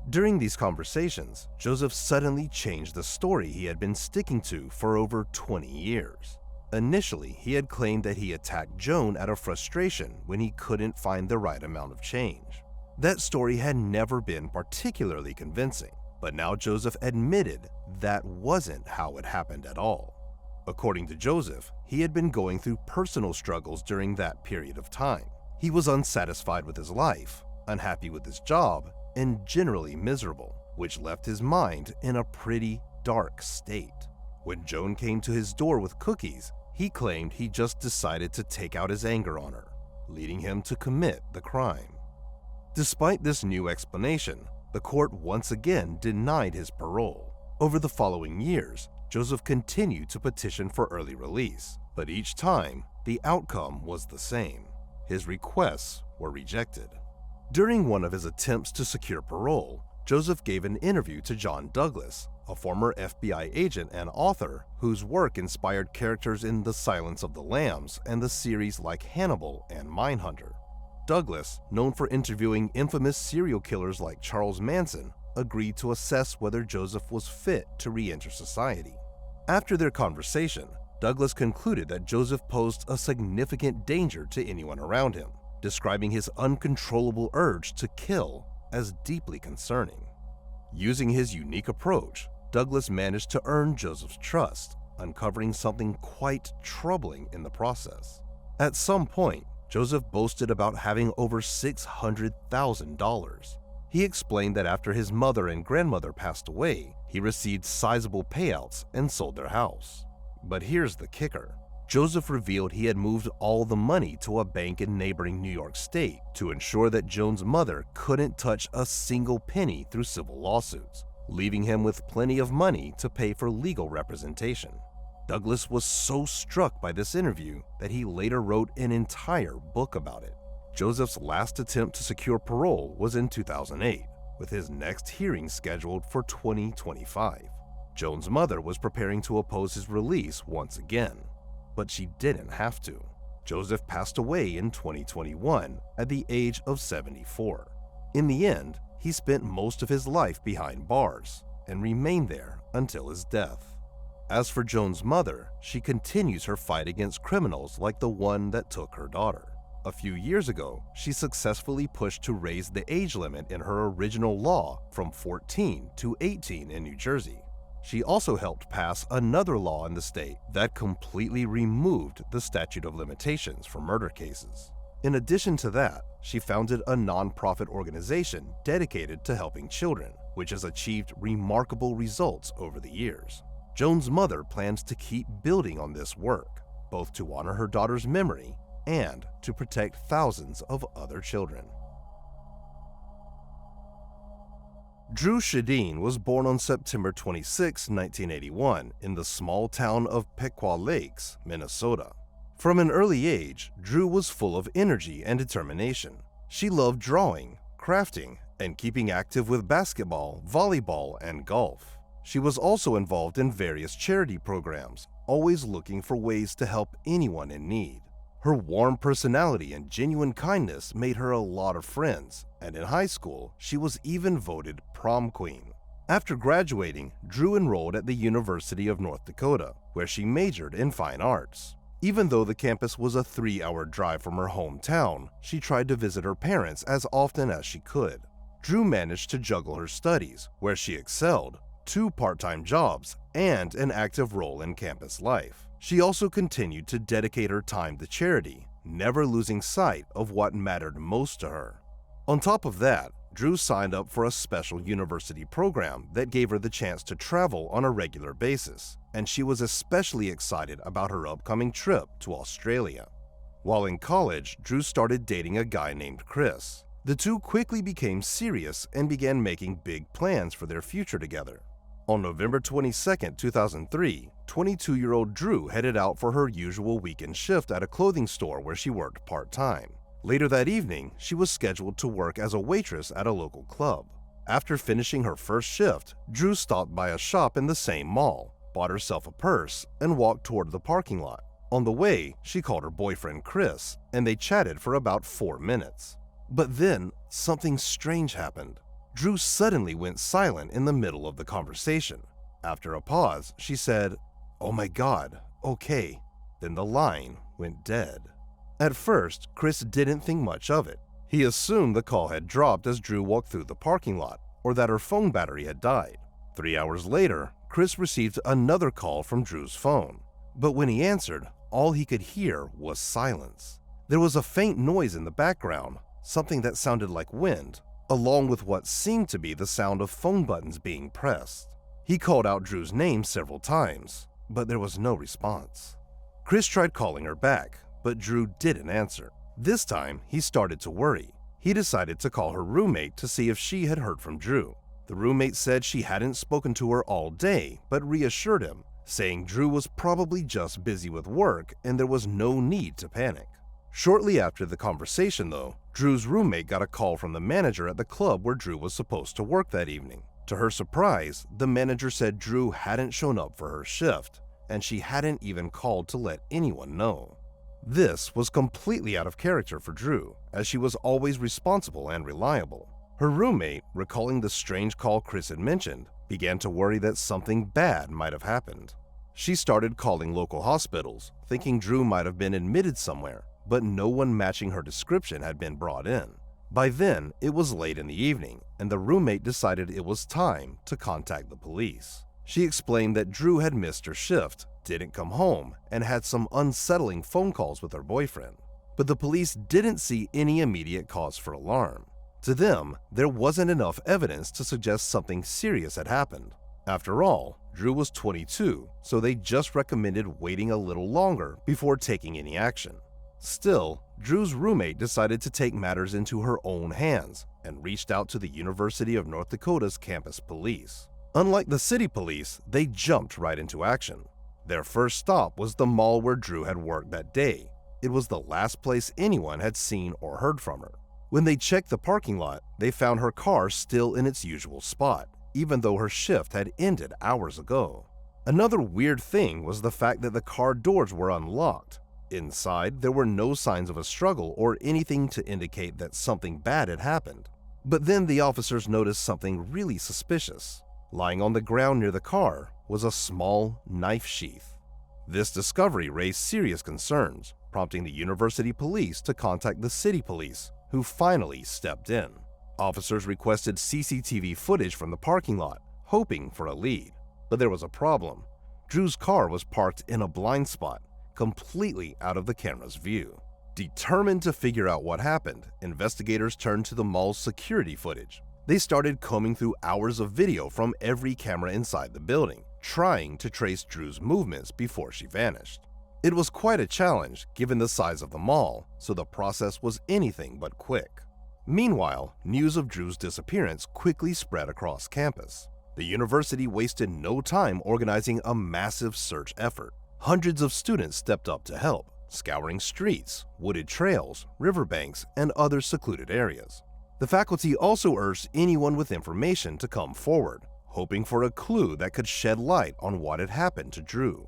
Speaker 1: During these conversations, Joseph suddenly changed the story he had been sticking to for over 20 years. Initially, he had claimed that he attacked Joan out of frustration when he couldn't find the right amount of change. That story had never been particularly convincing, but now Joseph admitted that wasn't how it happened at all. According to Joseph, he had been going through personal struggles during that period of time. He was unsatisfied with his life, unhappy with his job, and generally miserable, which left his mind in a pretty dark state. When Joan came to his door with cookies, he claimed he just decided to take out his anger on her, leading him to commit the crime. Despite this new explanation, the court once again denied his parole. Over the following years, Joseph continued to petition for early release, but each time, the outcome was the same. His requests were rejected. During one of his attempts to secure parole, Joseph gave an interview to John Douglas, a former FBI agent and author whose work inspired characters in The Silence of the Lambs and the series like Hannibal and Mindhunter. Douglas, known for interviewing infamous serial killers like Charles Manson, agreed to assess whether Joseph was fit to re-enter society. After their conversation, Douglas concluded that Joseph posed a significant danger to anyone around him, describing his uncontrollable urge to kill as deeply concerning. Using his unique approach, Douglas managed to earn Joseph's trust, uncovering something quite troubling in the process. At some point, Joseph boasted about having over $600,000. He explained that after his mother and grandmother passed away, he received sizable payouts and sold their house. But here's the kicker. Joseph revealed he had moved all the money to a bank in neighboring New York State to ensure that Joan's mother couldn't touch a single penny through civil lawsuits, leaving him with plenty of money to pay for legal representation. Douglas was so struck by this interview that he later wrote an entire book about it. Joseph's last attempt to secure parole was in 2008, with his next hearing scheduled for 2025. Joan's mother was preparing to oppose his release once again, but she didn't have to. Joseph passed away in 2021 at the age of 74. In the end, he spent most of his life behind bars and remained there until his death. As for Joan's mother, she continues her fight against criminals like the one that took her daughter. A few years ago, she successfully pushed to raise the age limit in her original law from 14 to 18 in New Jersey. She also helped pass another law in the state that completely removed the statute of limitations for murder cases. In addition to that, she founded a nonprofit organization dedicated to helping children, which has achieved remarkable results over the years. Joan's mother plans to keep building on this work, both to honor her daughter's memory and to protect thousands of other children. Drew Shedeen was born on September 26, 1981, in the small town of Pequot Lakes, Minnesota. From an early age, Drew was full of energy and determination. She loved drawing, crafting, and keeping active with basketball, volleyball, and golf. She was also involved in various charity programs, always looking for ways to help anyone in need. Her warm personality and genuine kindness made her a lot of friends, and in high school, she was even voted prom queen. After graduating, Drew enrolled at the University of North Dakota, where she majored in fine arts. Even though the campus was a 3-hour drive from her hometown, she tried to visit her parents as often as she could. Drew managed to juggle her studies, where she excelled, 2 part-time jobs, and an active role in campus life. She also continued to dedicate her time to charity, never losing sight of what mattered most to her. On top of that, Drew signed up for a special university program that gave her the chance to travel on a regular basis, and she was especially excited about her upcoming trip to Australia. While in college, Drew started dating a guy named Chris. The two quickly became serious and began making big plans for their future together. On November 22, 2003, 22-year-old Drew headed out for her usual weekend shift at a clothing store where she worked part-time. Later that evening, she was scheduled to work as a waitress at a local club. After finishing her first shift, Drew stopped by a shop in the same mall, bought herself a purse, and walked toward the parking lot. On the way, she called her boyfriend Chris, and they chatted for about 4 minutes. But then, something strange happened. Drew suddenly went silent in the middle of the conversation. After a pause, she said, "Oh my God, okay." Then the line went dead. At first, Chris didn't think much of it. He assumed the call had dropped as Drew walked through the parking lot, or that her phone battery had died. 3 hours later, Chris received another call from Drew's phone. But when he answered, all he could hear was silence. There was a faint noise in the background, something that sounded like wind, along with what seemed to be the sound of phone buttons being pressed. He called out Drew's name several times, but there was no response. Chris tried calling her back, but Drew didn't answer. This time, he started to worry. He decided to call her roommate to see if she had heard from Drew. The roommate said she hadn't spoken to her all day, but reassured him, saying Drew was probably just busy with work and there was no need to panic. Shortly after the conversation, though, Drew's roommate got a call from the manager at the club where Drew was supposed to work that evening. To her surprise, the manager said Drew hadn't shown up for her shift, and she hadn't even called to let anyone know. This was completely out of character for Drew, as she was always responsible and reliable. Her roommate, recalling the strange call Chris had mentioned, began to worry that something bad might have happened. She started calling local hospitals, thinking Drew might have been admitted somewhere, but no one matching her description had been brought in. By then, it was late in the evening, and the roommate decided it was time to contact the police. She explained that Drew had missed her shift, didn't come home, and had some unsettling phone calls with her boyfriend. But the police didn't see any immediate cause for alarm. To them, there wasn't enough evidence to suggest something serious had happened. After all, Drew was 22, so they just recommended waiting a little longer before taking any action. Still, Drew's roommate decided to take matters into her own hands and reached out to the University of North Dakota's campus police. Unlike the city police, they jumped right into action. Their first stop was the mall where Drew had worked that day. It was the last place anyone had seen or heard from her. When they checked the parking lot, they found her car still in its usual spot, even though her shift had ended hours ago. Another weird thing was the fact that the car doors were unlocked. Inside, there were no signs of a struggle or anything to indicate that something bad had happened. But then the officers noticed something really suspicious. Lying on the ground near the car was a small knife sheath. This discovery raised serious concerns, prompting the university police to contact the city police, who finally stepped in. Officers requested CCTV footage from the parking lot, hoping for a lead. But there was a problem. Drew's car was parked in a blind spot, completely out of the camera's view. Determined to figure out what happened, investigators turned to the mall's security footage. They started combing through hours of video from every camera inside the building, trying to trace Drew's movements before she vanished. It was quite a challenge given the size of the mall, so the process was anything but quick. Meanwhile, news of Drew's disappearance quickly spread across campus. The university wasted no time organizing a massive search effort. Hundreds of students stepped up to help, scouring streets, wooded trails, riverbanks, and other secluded areas. The faculty also urged anyone with information to come forward, hoping for a clue that could shed light on what had happened to Drew.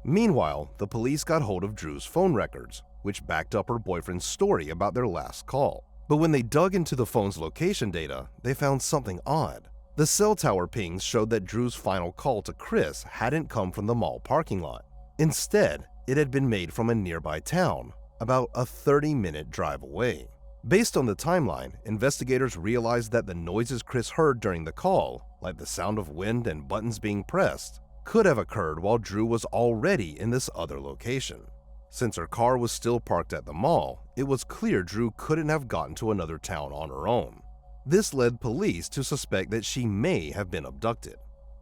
Speaker 1: Meanwhile, the police got hold of Drew's phone records, which backed up her boyfriend's story about their last call. But when they dug into the phone's location data, they found something odd. The cell tower pings showed that Drew's final call to Chris hadn't come from the mall parking lot. Instead, it had been made from a nearby town, about a 30-minute drive away. Based on the timeline, investigators realized that the noises Chris heard during the call, like the sound of wind and buttons being pressed, could have occurred while Drew was already in this other location. Since her car was still parked at the mall, it was clear Drew couldn't have gotten to another town on her own. This led police to suspect that she may have been abducted.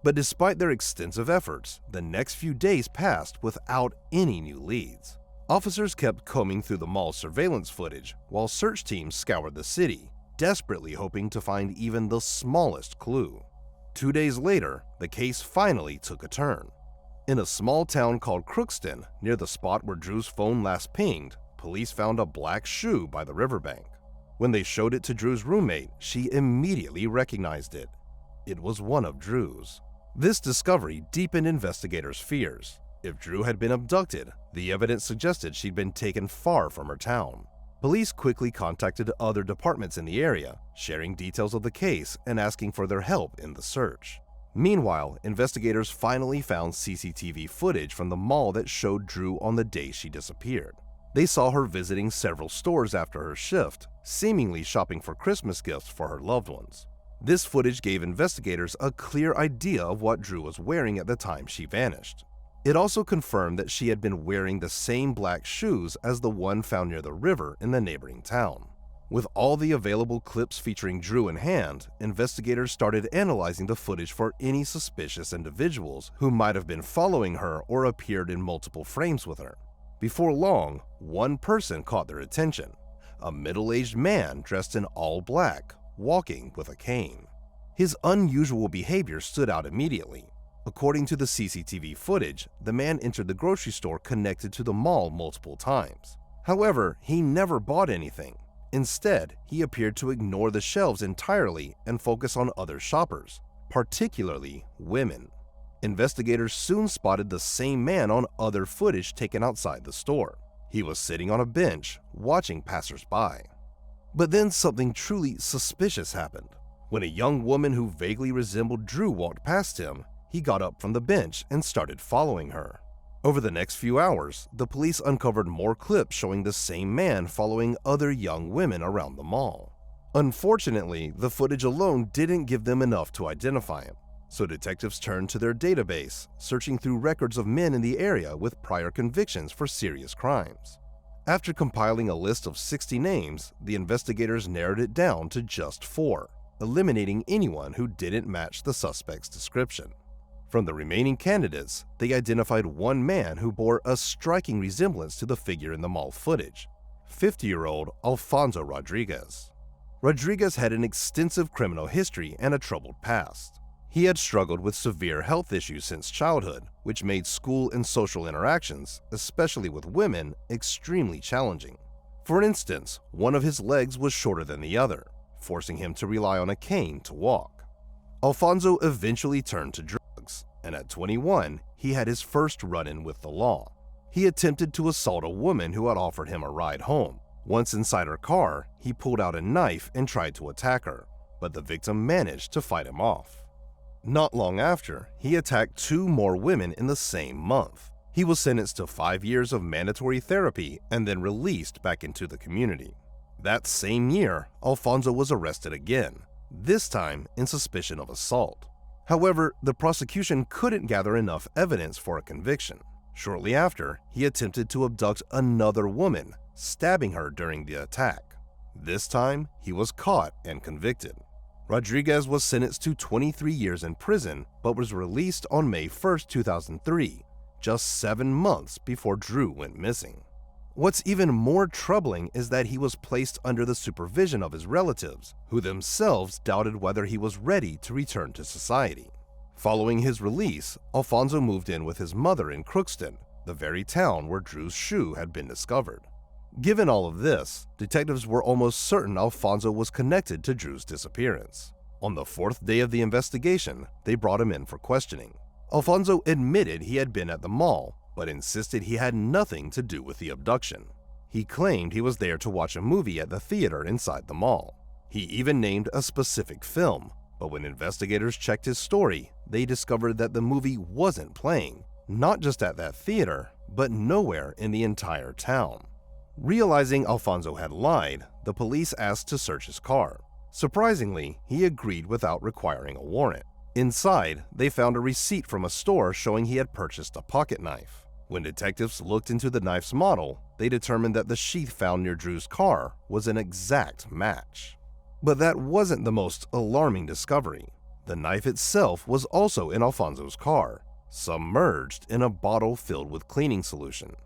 Speaker 1: But despite their extensive efforts, the next few days passed without any new leads. Officers kept combing through the mall's surveillance footage while search teams scoured the city, desperately hoping to find even the smallest clue. 2 days later, the case finally took a turn. In a small town called Crookston, near the spot where Drew's phone last pinged, police found a black shoe by the riverbank. When they showed it to Drew's roommate, she immediately recognized it. It was one of Drew's. This discovery deepened investigators' fears. If Drew had been abducted, the evidence suggested she'd been taken far from her town. Police quickly contacted other departments in the area, sharing details of the case and asking for their help in the search. Meanwhile, investigators finally found CCTV footage from the mall that showed Drew on the day she disappeared. They saw her visiting several stores after her shift, seemingly shopping for Christmas gifts for her loved ones. This footage gave investigators a clear idea of what Drew was wearing at the time she vanished. It also confirmed that she had been wearing the same black shoes as the one found near the river in the neighboring town. With all the available clips featuring Drew in hand, investigators started analyzing the footage for any suspicious individuals who might have been following her or appeared in multiple frames with her. Before long, one person caught their attention: a middle-aged man dressed in all black, walking with a cane. His unusual behavior stood out immediately. According to the CCTV footage, the man entered the grocery store connected to the mall multiple times. However, he never bought anything. Instead, he appeared to ignore the shelves entirely and focus on other shoppers, particularly women. Investigators soon spotted the same man on other footage taken outside the store. He was sitting on a bench, watching passers-by. But then something truly suspicious happened. When a young woman who vaguely resembled Drew walked past him, he got up from the bench and started following her. Over the next few hours, the police uncovered more clips showing the same man following other young women around the mall. Unfortunately, the footage alone didn't give them enough to identify him, so detectives turned to their database, searching through records of men in the area with prior convictions for serious crimes. After compiling a list of 60 names, the investigators narrowed it down to just 4, eliminating anyone who didn't match the suspect's description. From the remaining candidates, they identified one man who bore a striking resemblance to the figure in the mall footage: 50-year-old Alfonso Rodriguez. Rodriguez had an extensive criminal history and a troubled past. He had struggled with severe health issues since childhood, which made school and social interactions, especially with women, extremely challenging. For instance, one of his legs was shorter than the other, forcing him to rely on a cane to walk. Alfonso eventually turned to drugs, and at 21, he had his first run-in with the law. He attempted to assault a woman who had offered him a ride home. Once inside her car, he pulled out a knife and tried to attack her, but the victim managed to fight him off. Not long after, he attacked 2 more women in the same month. He was sentenced to 5 years of mandatory therapy and then released back into the community. That same year, Alfonso was arrested again, this time in suspicion of assault. However, the prosecution couldn't gather enough evidence for a conviction. Shortly after, he attempted to abduct another woman, stabbing her during the attack. This time, he was caught and convicted. Rodriguez was sentenced to 23 years in prison, but was released on May 1, 2003, just 7 months before Drew went missing. What's even more troubling is that he was placed under the supervision of his relatives, who themselves doubted whether he was ready to return to society. Following his release, Alfonso moved in with his mother in Crookston, the very town where Drew's shoe had been discovered. Given all of this, detectives were almost certain Alfonso was connected to Drew's disappearance. On the 4th day of the investigation, they brought him in for questioning. Alfonso admitted he had been at the mall, but insisted he had nothing to do with the abduction. He claimed he was there to watch a movie at the theater inside the mall. He even named a specific film, but when investigators checked his story, they discovered that the movie wasn't playing, not just at that theater, but nowhere in the entire town. Realizing Alfonso had lied, the police asked to search his car. Surprisingly, he agreed without requiring a warrant. Inside, they found a receipt from a store showing he had purchased a pocket knife. When detectives looked into the knife's model, they determined that the sheath found near Drew's car was an exact match. But that wasn't the most alarming discovery. The knife itself was also in Alfonso's car, submerged in a bottle filled with cleaning solution.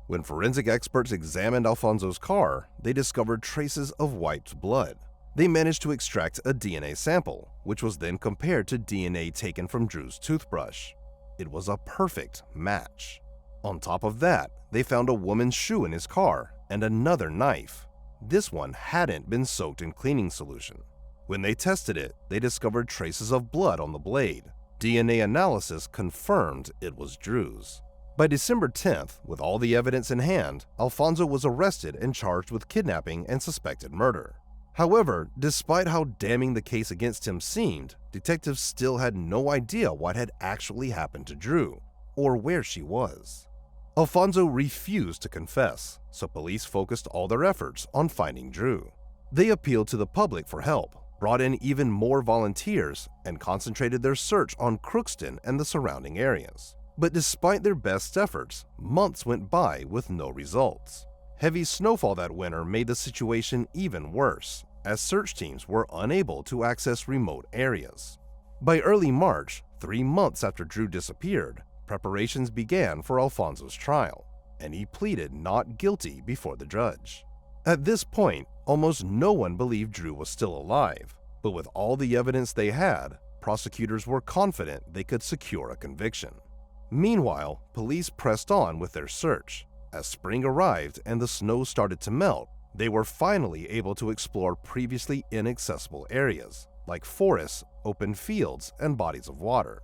Speaker 1: When forensic experts examined Alfonso's car, they discovered traces of wiped blood. They managed to extract a DNA sample, which was then compared to DNA taken from Drew's toothbrush. It was a perfect match. On top of that, they found a woman's shoe in his car and another knife. This one hadn't been soaked in cleaning solution. When they tested it, they discovered traces of blood on the blade. DNA analysis confirmed it was Drew's. By December 10th, with all the evidence in hand, Alfonso was arrested and charged with kidnapping and suspected murder. However, despite how damning the case against him seemed, detectives still had no idea what had actually happened to Drew, or where she was. Alfonso refused to confess, so police focused all their efforts on finding Drew. They appealed to the public for help, brought in even more volunteers, and concentrated their search on Crookston and the surrounding areas. But despite their best efforts, months went by with no results. Heavy snowfall that winter made the situation even worse, as search teams were unable to access remote areas. By early March, 3 months after Drew disappeared, preparations began for Alfonso's trial, and he pleaded not guilty before the judge. At this point, almost no one believed Drew was still alive, but with all the evidence they had, prosecutors were confident they could secure a conviction. Meanwhile, police pressed on with their search. As spring arrived and the snow started to melt, they were finally able to explore previously inaccessible areas, like forests, open fields, and bodies of water.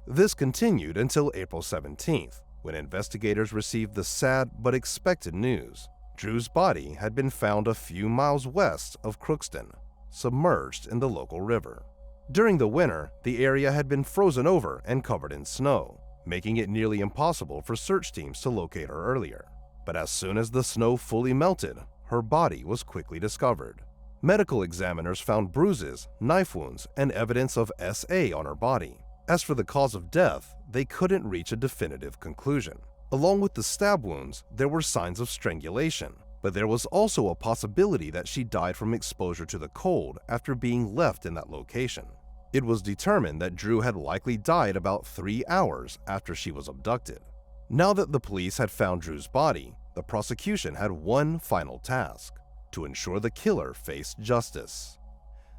Speaker 1: This continued until April 17th, when investigators received the sad but expected news. Drew's body had been found a few miles west of Crookston, submerged in the local river. During the winter, the area had been frozen over and covered in snow, making it nearly impossible for search teams to locate her earlier. But as soon as the snow fully melted, her body was quickly discovered. Medical examiners found bruises, knife wounds, and evidence of SA on her body. As for the cause of death, they couldn't reach a definitive conclusion. Along with the stab wounds, there were signs of strangulation, but there was also a possibility that she died from exposure to the cold after being left in that location. It was determined that Drew had likely died about 3 hours after she was abducted. Now that the police had found Drew's body, the prosecution had one final task: to ensure the killer faced justice.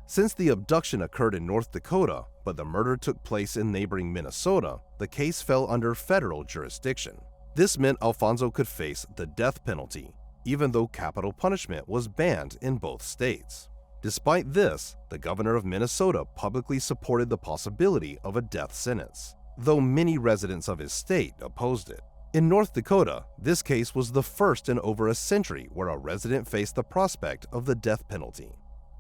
Speaker 1: Since the abduction occurred in North Dakota, but the murder took place in neighboring Minnesota, the case fell under federal jurisdiction. This meant Alfonso could face the death penalty, even though capital punishment was banned in both states. Despite this, the governor of Minnesota publicly supported the possibility of a death sentence, though many residents of his state opposed it. In North Dakota, this case was the first in over a century where a resident faced the prospect of the death penalty.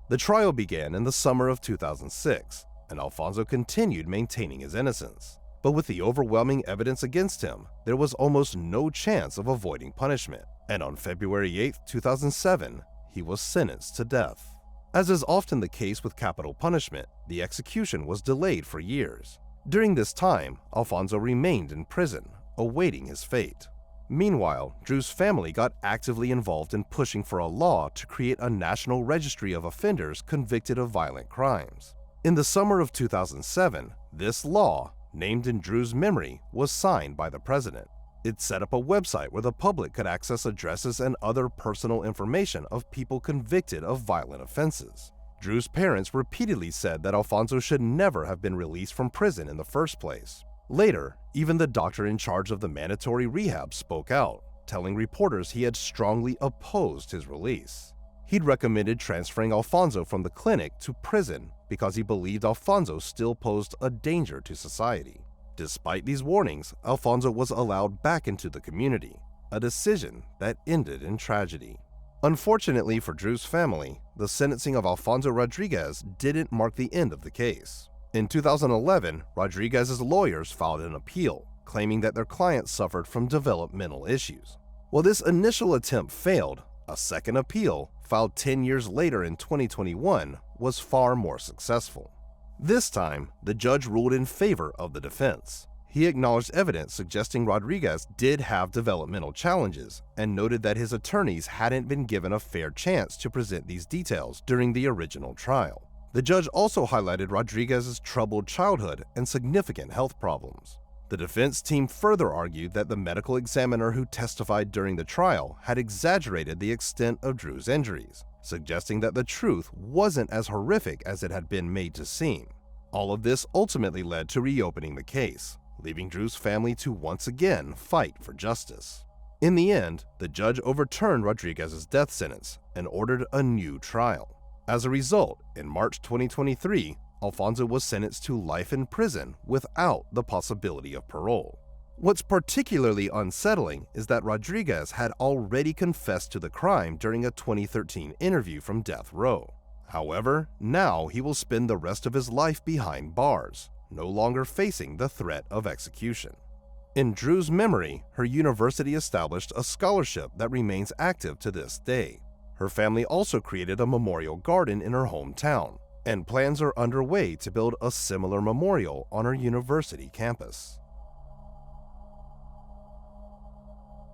Speaker 1: The trial began in the summer of 2006, and Alfonso continued maintaining his innocence. But with the overwhelming evidence against him, there was almost no chance of avoiding punishment, and on February 8, 2007, he was sentenced to death. As is often the case with capital punishment, the execution was delayed for years. During this time, Alfonso remained in prison, awaiting his fate. Meanwhile, Drew's family got actively involved in pushing for a law to create a national registry of offenders convicted of violent crimes. In the summer of 2007, this law, named in Drew's memory, was signed by the president. It set up a website where the public could access addresses and other personal information of people convicted of violent offenses. Drew's parents repeatedly said that Alfonso should never have been released from prison in the first place. Later, even the doctor in charge of the mandatory rehab spoke out, telling reporters he had strongly opposed his release. He'd recommended transferring Alfonso from the clinic to prison because he believed Alfonso still posed a danger to society. Despite these warnings, Alfonso was allowed back into the community, a decision that ended in tragedy. Unfortunately for Drew's family, the sentencing of Alfonso Rodriguez didn't mark the end of the case. In 2011, Rodriguez's lawyers filed an appeal, claiming that their client suffered from developmental issues. While this initial attempt failed, a second appeal, filed 10 years later in 2021, was far more successful. This time, the judge ruled in favor of the defense. He acknowledged evidence suggesting Rodriguez did have developmental challenges and noted that his attorneys hadn't been given a fair chance to present these details during the original trial. The judge also highlighted Rodriguez's troubled childhood and significant health problems. The defense team further argued that the medical examiner who testified during the trial had exaggerated the extent of Drew's injuries, suggesting that the truth wasn't as horrific as it had been made to seem. All of this ultimately led to reopening the case, leaving Drew's family to once again fight for justice. In the end, the judge overturned Rodriguez's death sentence and ordered a new trial. As a result, in March 2023, Alfonso was sentenced to life in prison without the possibility of parole. What's particularly unsettling is that Rodriguez had already confessed to the crime during a 2013 interview from death row. However, now he will spend the rest of his life behind bars, no longer facing the threat of execution. In Drew's memory, her university established a scholarship that remains active to this day. Her family also created a memorial garden in her hometown, and plans are underway to build a similar memorial on her university campus.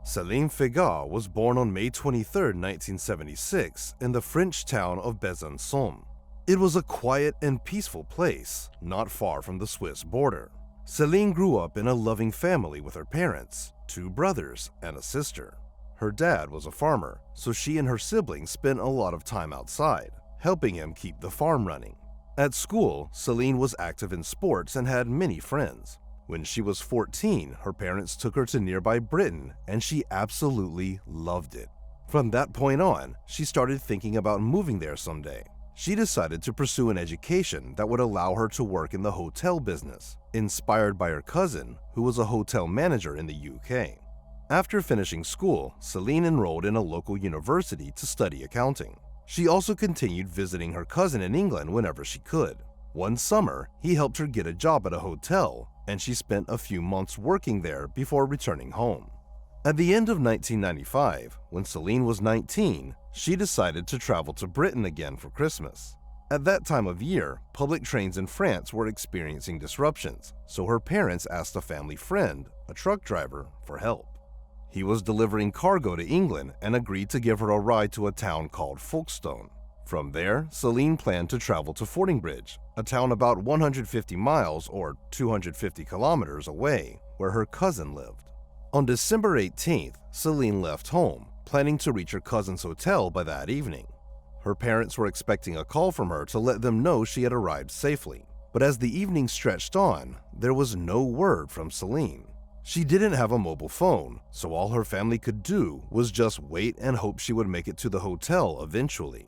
Speaker 1: Céline Fégat was born on May 23, 1976, in the French town of Besançon. It was a quiet and peaceful place, not far from the Swiss border. Céline grew up in a loving family with her parents, 2 brothers, and a sister. Her dad was a farmer, so she and her siblings spent a lot of time outside, helping him keep the farm running. At school, Céline was active in sports and had many friends. When she was 14, her parents took her to nearby Britain, and she absolutely loved it. From that point on, she started thinking about moving there someday. She decided to pursue an education that would allow her to work in the hotel business, inspired by her cousin, who was a hotel manager in the UK. After finishing school, Céline enrolled in a local university to study accounting. She also continued visiting her cousin in England whenever she could. One summer, he helped her get a job at a hotel, and she spent a few months working there before returning home. At the end of 1995, when Céline was 19, she decided to travel to Britain again for Christmas. At that time of year, public trains in France were experiencing disruptions, so her parents asked a family friend, a truck driver, for help. He was delivering cargo to England and agreed to give her a ride to a town called Folkestone. From there, Céline planned to travel to Fordingbridge, a town about 150 miles or 250 kilometers away, where her cousin lived. On December 18th, Céline left home, planning to reach her cousin's hotel by that evening. Her parents were expecting a call from her to let them know she had arrived safely, but as the evening stretched on, there was no word from Céline. She didn't have a mobile phone, so all her family could do was just wait and hope she would make it to the hotel eventually.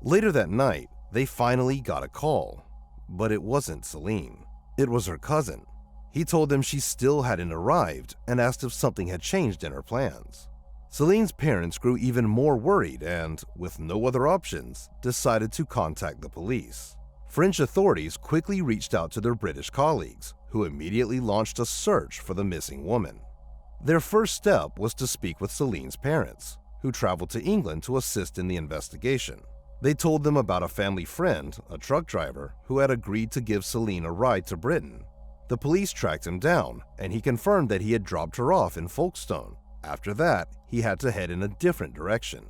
Speaker 1: Later that night, they finally got a call, but it wasn't Céline. It was her cousin. He told them she still hadn't arrived and asked if something had changed in her plans. Céline's parents grew even more worried and, with no other options, decided to contact the police. French authorities quickly reached out to their British colleagues, who immediately launched a search for the missing woman. Their first step was to speak with Céline's parents, who traveled to England to assist in the investigation. They told them about a family friend, a truck driver, who had agreed to give Céline a ride to Britain. The police tracked him down, and he confirmed that he had dropped her off in Folkestone. After that, he had to head in a different direction.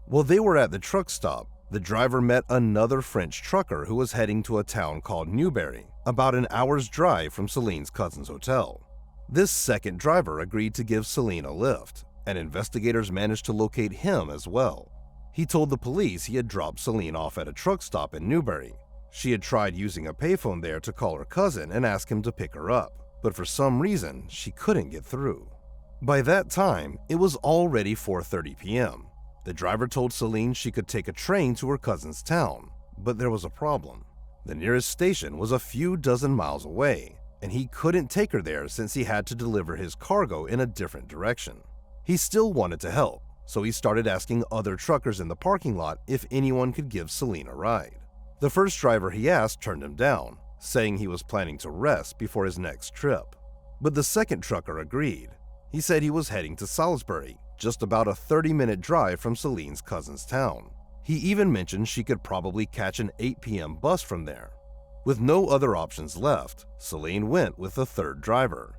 Speaker 1: While they were at the truck stop, the driver met another French trucker who was heading to a town called Newbury, about an hour's drive from Céline's cousin's hotel. This second driver agreed to give Céline a lift, and investigators managed to locate him as well. He told the police he had dropped Céline off at a truck stop in Newbury. She had tried using a payphone there to call her cousin and ask him to pick her up, but for some reason, she couldn't get through. By that time, it was already 4:30 p.m. The driver told Céline she could take a train to her cousin's town, but there was a problem. The nearest station was a few dozen miles away, and he couldn't take her there since he had to deliver his cargo in a different direction. He still wanted to help, so he started asking other truckers in the parking lot if anyone could give Céline a ride. The first driver he asked turned him down, saying he was planning to rest before his next trip. But the second trucker agreed. He said he was heading to Salisbury, just about a 30-minute drive from Céline's cousin's town. He even mentioned she could probably catch an 8 p.m. bus from there. With no other options left, Céline went with the third driver.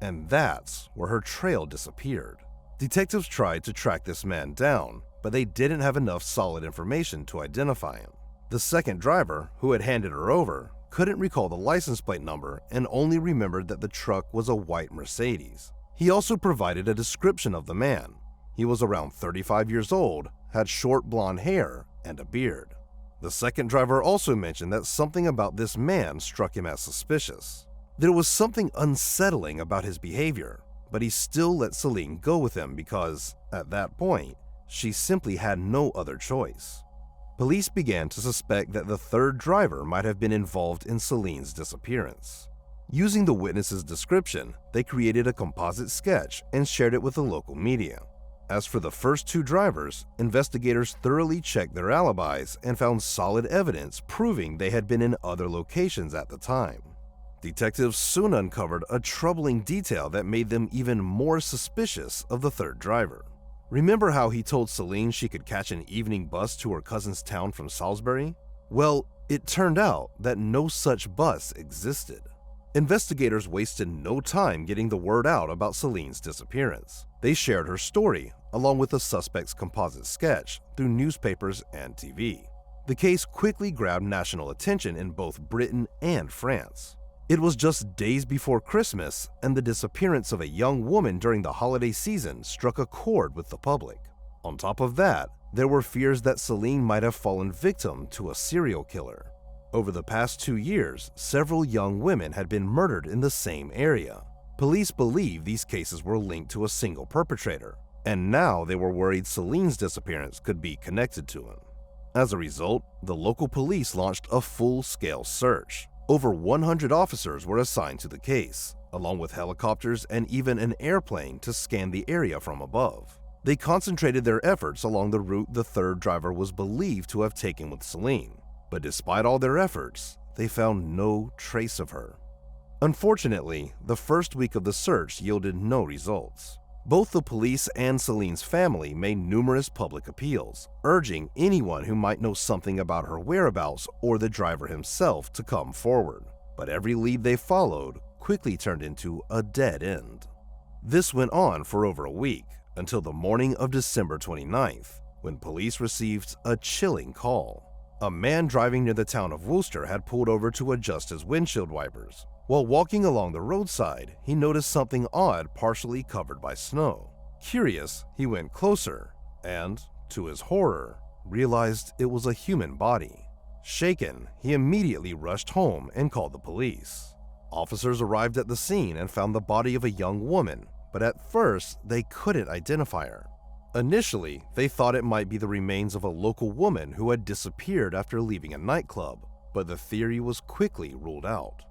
Speaker 1: And that's where her trail disappeared. Detectives tried to track this man down, but they didn't have enough solid information to identify him. The second driver, who had handed her over, couldn't recall the license plate number and only remembered that the truck was a white Mercedes. He also provided a description of the man. He was around 35 years old, had short blonde hair, and a beard. The second driver also mentioned that something about this man struck him as suspicious. There was something unsettling about his behavior, but he still let Céline go with him because, at that point, she simply had no other choice. Police began to suspect that the third driver might have been involved in Céline's disappearance. Using the witness's description, they created a composite sketch and shared it with the local media. As for the first two drivers, investigators thoroughly checked their alibis and found solid evidence proving they had been in other locations at the time. Detectives soon uncovered a troubling detail that made them even more suspicious of the third driver. Remember how he told Celine she could catch an evening bus to her cousin's town from Salisbury? Well, it turned out that no such bus existed. Investigators wasted no time getting the word out about Celine's disappearance. They shared her story, along with the suspect's composite sketch, through newspapers and TV. The case quickly grabbed national attention in both Britain and France. It was just days before Christmas, and the disappearance of a young woman during the holiday season struck a chord with the public. On top of that, there were fears that Celine might have fallen victim to a serial killer. Over the past 2 years, several young women had been murdered in the same area. Police believe these cases were linked to a single perpetrator, and now they were worried Celine's disappearance could be connected to him. As a result, the local police launched a full-scale search. Over 100 officers were assigned to the case, along with helicopters and even an airplane to scan the area from above. They concentrated their efforts along the route the third driver was believed to have taken with Celine. But despite all their efforts, they found no trace of her. Unfortunately, the first week of the search yielded no results. Both the police and Celine's family made numerous public appeals, urging anyone who might know something about her whereabouts or the driver himself to come forward. But every lead they followed quickly turned into a dead end. This went on for over a week, until the morning of December 29th, when police received a chilling call. A man driving near the town of Worcester had pulled over to adjust his windshield wipers. While walking along the roadside, he noticed something odd partially covered by snow. Curious, he went closer and, to his horror, realized it was a human body. Shaken, he immediately rushed home and called the police. Officers arrived at the scene and found the body of a young woman, but at first they couldn't identify her. Initially, they thought it might be the remains of a local woman who had disappeared after leaving a nightclub, but the theory was quickly ruled out.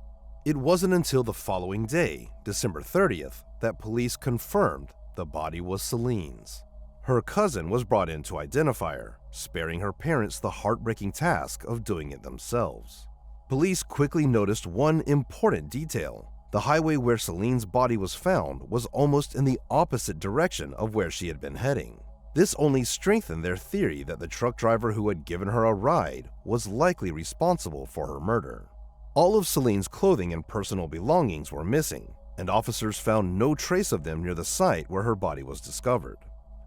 Speaker 1: It wasn't until the following day, December 30th, that police confirmed the body was Celine's. Her cousin was brought in to identify her, sparing her parents the heartbreaking task of doing it themselves. Police quickly noticed one important detail. The highway where Celine's body was found was almost in the opposite direction of where she had been heading. This only strengthened their theory that the truck driver who had given her a ride was likely responsible for her murder. All of Celine's clothing and personal belongings were missing, and officers found no trace of them near the site where her body was discovered.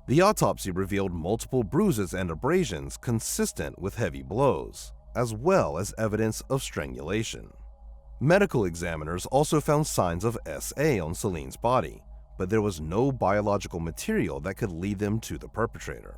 Speaker 1: The autopsy revealed multiple bruises and abrasions consistent with heavy blows, as well as evidence of strangulation. Medical examiners also found signs of SA on Celine's body, but there was no biological material that could lead them to the perpetrator.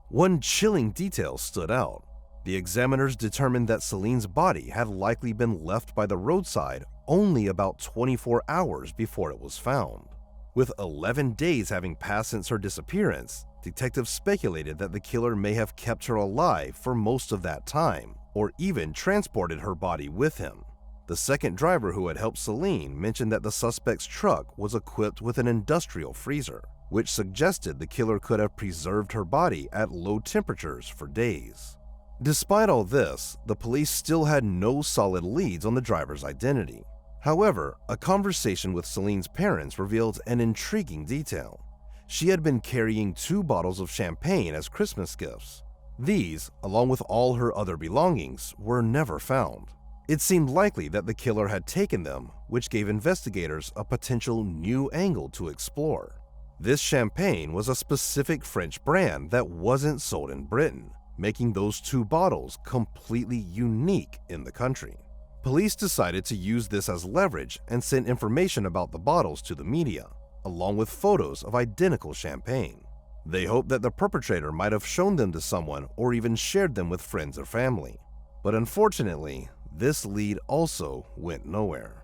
Speaker 1: One chilling detail stood out. The examiners determined that Celine's body had likely been left by the roadside only about 24 hours before it was found. With 11 days having passed since her disappearance, detectives speculated that the killer may have kept her alive for most of that time, or even transported her body with him. The second driver who had helped Celine mentioned that the suspect's truck was equipped with an industrial freezer, which suggested the killer could have preserved her body at low temperatures for days. Despite all this, the police still had no solid leads on the driver's identity. However, a conversation with Celine's parents revealed an intriguing detail. She had been carrying 2 bottles of champagne as Christmas gifts. These, along with all her other belongings, were never found. It seemed likely that the killer had taken them, which gave investigators a potential new angle to explore. This champagne was a specific French brand that wasn't sold in Britain, making those 2 bottles completely unique in the country. Police decided to use this as leverage and sent information about the bottles to the media, along with photos of identical champagne. They hoped that the perpetrator might have shown them to someone or even shared them with friends or family. But unfortunately, this lead also went nowhere.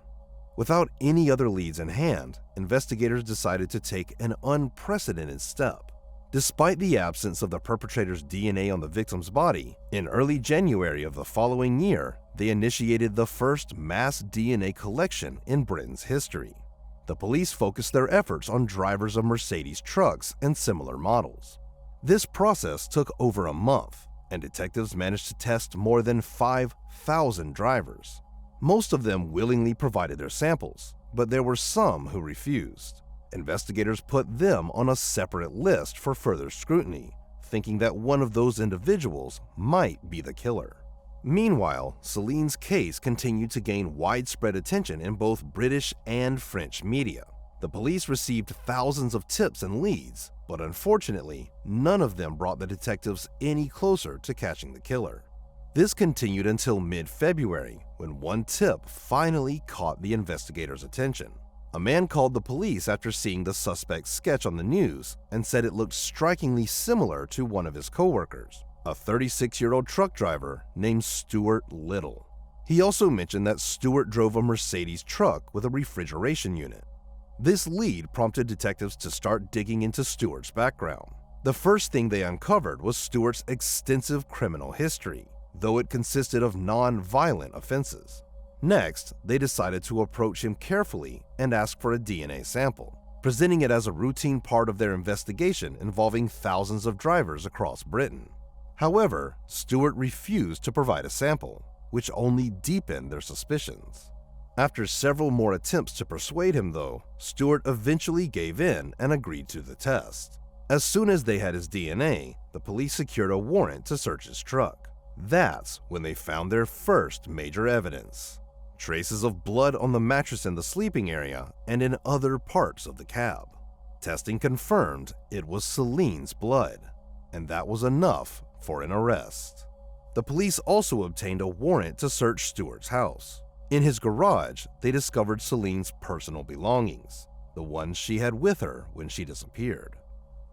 Speaker 1: Without any other leads in hand, investigators decided to take an unprecedented step. Despite the absence of the perpetrator's DNA on the victim's body, in early January of the following year, they initiated the first mass DNA collection in Britain's history. The police focused their efforts on drivers of Mercedes trucks and similar models. This process took over a month, and detectives managed to test more than 5,000 drivers. Most of them willingly provided their samples, but there were some who refused. Investigators put them on a separate list for further scrutiny, thinking that one of those individuals might be the killer. Meanwhile, Celine's case continued to gain widespread attention in both British and French media. The police received thousands of tips and leads, but unfortunately, none of them brought the detectives any closer to catching the killer. This continued until mid-February, when one tip finally caught the investigators' attention. A man called the police after seeing the suspect's sketch on the news and said it looked strikingly similar to one of his coworkers, a 36-year-old truck driver named Stuart Little. He also mentioned that Stuart drove a Mercedes truck with a refrigeration unit. This lead prompted detectives to start digging into Stuart's background. The first thing they uncovered was Stuart's extensive criminal history, though it consisted of non-violent offenses. Next, they decided to approach him carefully and ask for a DNA sample, presenting it as a routine part of their investigation involving thousands of drivers across Britain. However, Stuart refused to provide a sample, which only deepened their suspicions. After several more attempts to persuade him, though, Stuart eventually gave in and agreed to the test. As soon as they had his DNA, the police secured a warrant to search his truck. That's when they found their first major evidence: traces of blood on the mattress in the sleeping area and in other parts of the cab. Testing confirmed it was Celine's blood, and that was enough for an arrest. The police also obtained a warrant to search Stuart's house. In his garage, they discovered Celine's personal belongings, the ones she had with her when she disappeared.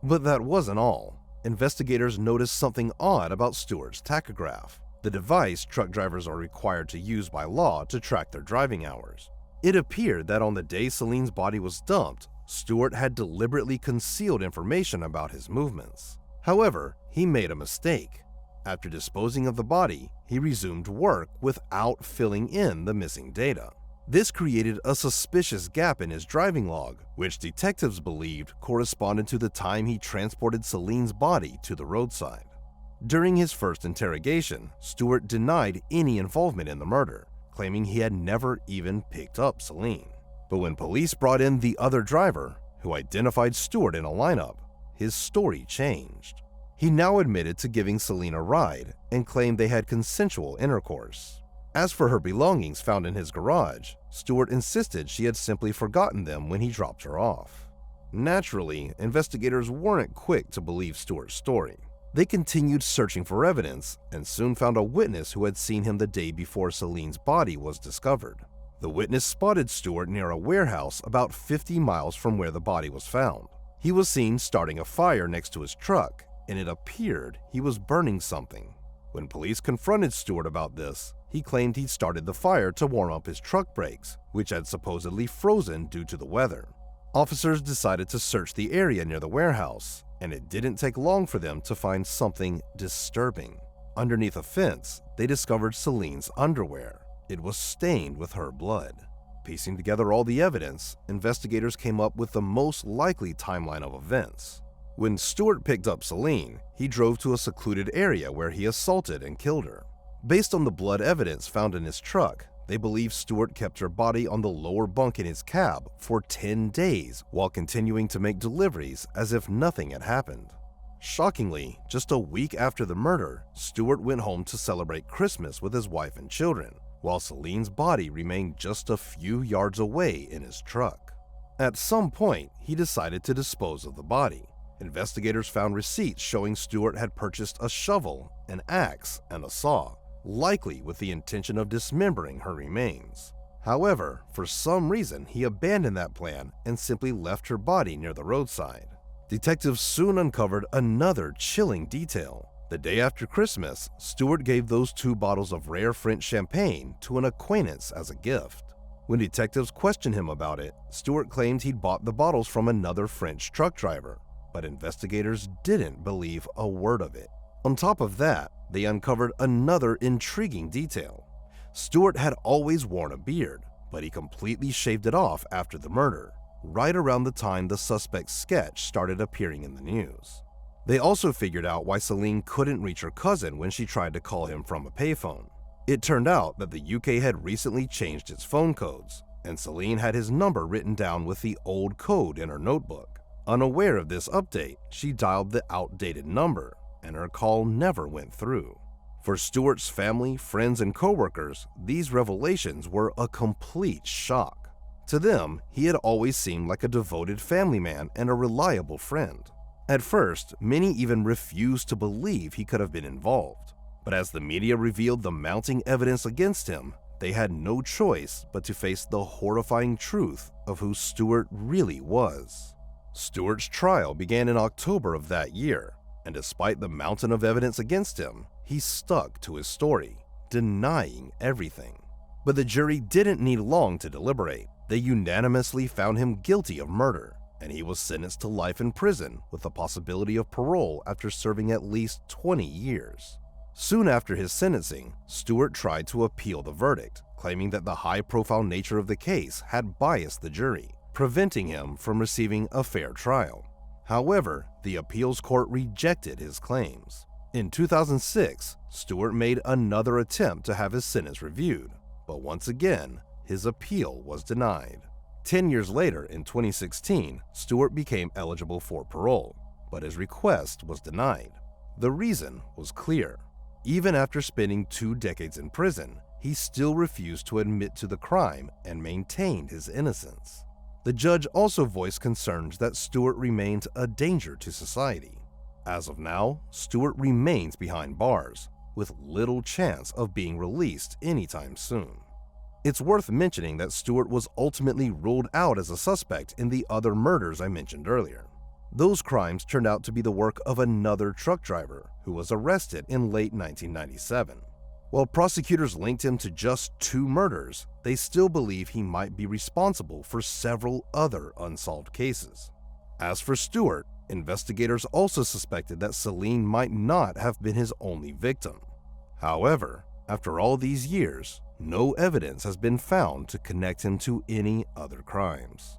Speaker 1: But that wasn't all. Investigators noticed something odd about Stuart's tachograph, the device truck drivers are required to use by law to track their driving hours. It appeared that on the day Celine's body was dumped, Stuart had deliberately concealed information about his movements. However, he made a mistake. After disposing of the body, he resumed work without filling in the missing data. This created a suspicious gap in his driving log, which detectives believed corresponded to the time he transported Celine's body to the roadside. During his first interrogation, Stuart denied any involvement in the murder, claiming he had never even picked up Celine. But when police brought in the other driver, who identified Stuart in a lineup, his story changed. He now admitted to giving Celine a ride and claimed they had consensual intercourse. As for her belongings found in his garage, Stuart insisted she had simply forgotten them when he dropped her off. Naturally, investigators weren't quick to believe Stuart's story. They continued searching for evidence and soon found a witness who had seen him the day before Celine's body was discovered. The witness spotted Stuart near a warehouse about 50 miles from where the body was found. He was seen starting a fire next to his truck, and it appeared he was burning something. When police confronted Stuart about this, he claimed he'd started the fire to warm up his truck brakes, which had supposedly frozen due to the weather. Officers decided to search the area near the warehouse, and it didn't take long for them to find something disturbing. Underneath a fence, they discovered Celine's underwear. It was stained with her blood. Piecing together all the evidence, investigators came up with the most likely timeline of events. When Stuart picked up Celine, he drove to a secluded area where he assaulted and killed her. Based on the blood evidence found in his truck, they believe Stuart kept her body on the lower bunk in his cab for 10 days while continuing to make deliveries as if nothing had happened. Shockingly, just a week after the murder, Stuart went home to celebrate Christmas with his wife and children, while Celine's body remained just a few yards away in his truck. At some point, he decided to dispose of the body. Investigators found receipts showing Stuart had purchased a shovel, an axe, and a saw, likely with the intention of dismembering her remains. However, for some reason, he abandoned that plan and simply left her body near the roadside. Detectives soon uncovered another chilling detail. The day after Christmas, Stuart gave those 2 bottles of rare French champagne to an acquaintance as a gift. When detectives questioned him about it, Stuart claimed he'd bought the bottles from another French truck driver. but investigators didn't believe a word of it. On top of that, they uncovered another intriguing detail. Stewart had always worn a beard, but he completely shaved it off after the murder, right around the time the suspect's sketch started appearing in the news. They also figured out why Celine couldn't reach her cousin when she tried to call him from a payphone. It turned out that the UK had recently changed its phone codes, and Celine had his number written down with the old code in her notebook. Unaware of this update, she dialed the outdated number, and her call never went through. For Stewart's family, friends, and coworkers, these revelations were a complete shock. To them, he had always seemed like a devoted family man and a reliable friend. At first, many even refused to believe he could have been involved. But as the media revealed the mounting evidence against him, they had no choice but to face the horrifying truth of who Stewart really was. Stewart's trial began in October of that year, and despite the mountain of evidence against him, he stuck to his story, denying everything. But the jury didn't need long to deliberate. They unanimously found him guilty of murder, and he was sentenced to life in prison with the possibility of parole after serving at least 20 years. Soon after his sentencing, Stewart tried to appeal the verdict, claiming that the high-profile nature of the case had biased the jury, preventing him from receiving a fair trial. However, the appeals court rejected his claims. In 2006, Stewart made another attempt to have his sentence reviewed, but once again, his appeal was denied. 10 years later, in 2016, Stewart became eligible for parole, but his request was denied. The reason was clear. Even after spending 2 decades in prison, he still refused to admit to the crime and maintained his innocence. The judge also voiced concerns that Stewart remained a danger to society. As of now, Stewart remains behind bars, with little chance of being released anytime soon. It's worth mentioning that Stewart was ultimately ruled out as a suspect in the other murders I mentioned earlier. Those crimes turned out to be the work of another truck driver who was arrested in late 1997. While prosecutors linked him to just 2 murders, they still believe he might be responsible for several other unsolved cases. As for Stewart, investigators also suspected that Celine might not have been his only victim. However, after all these years, no evidence has been found to connect him to any other crimes.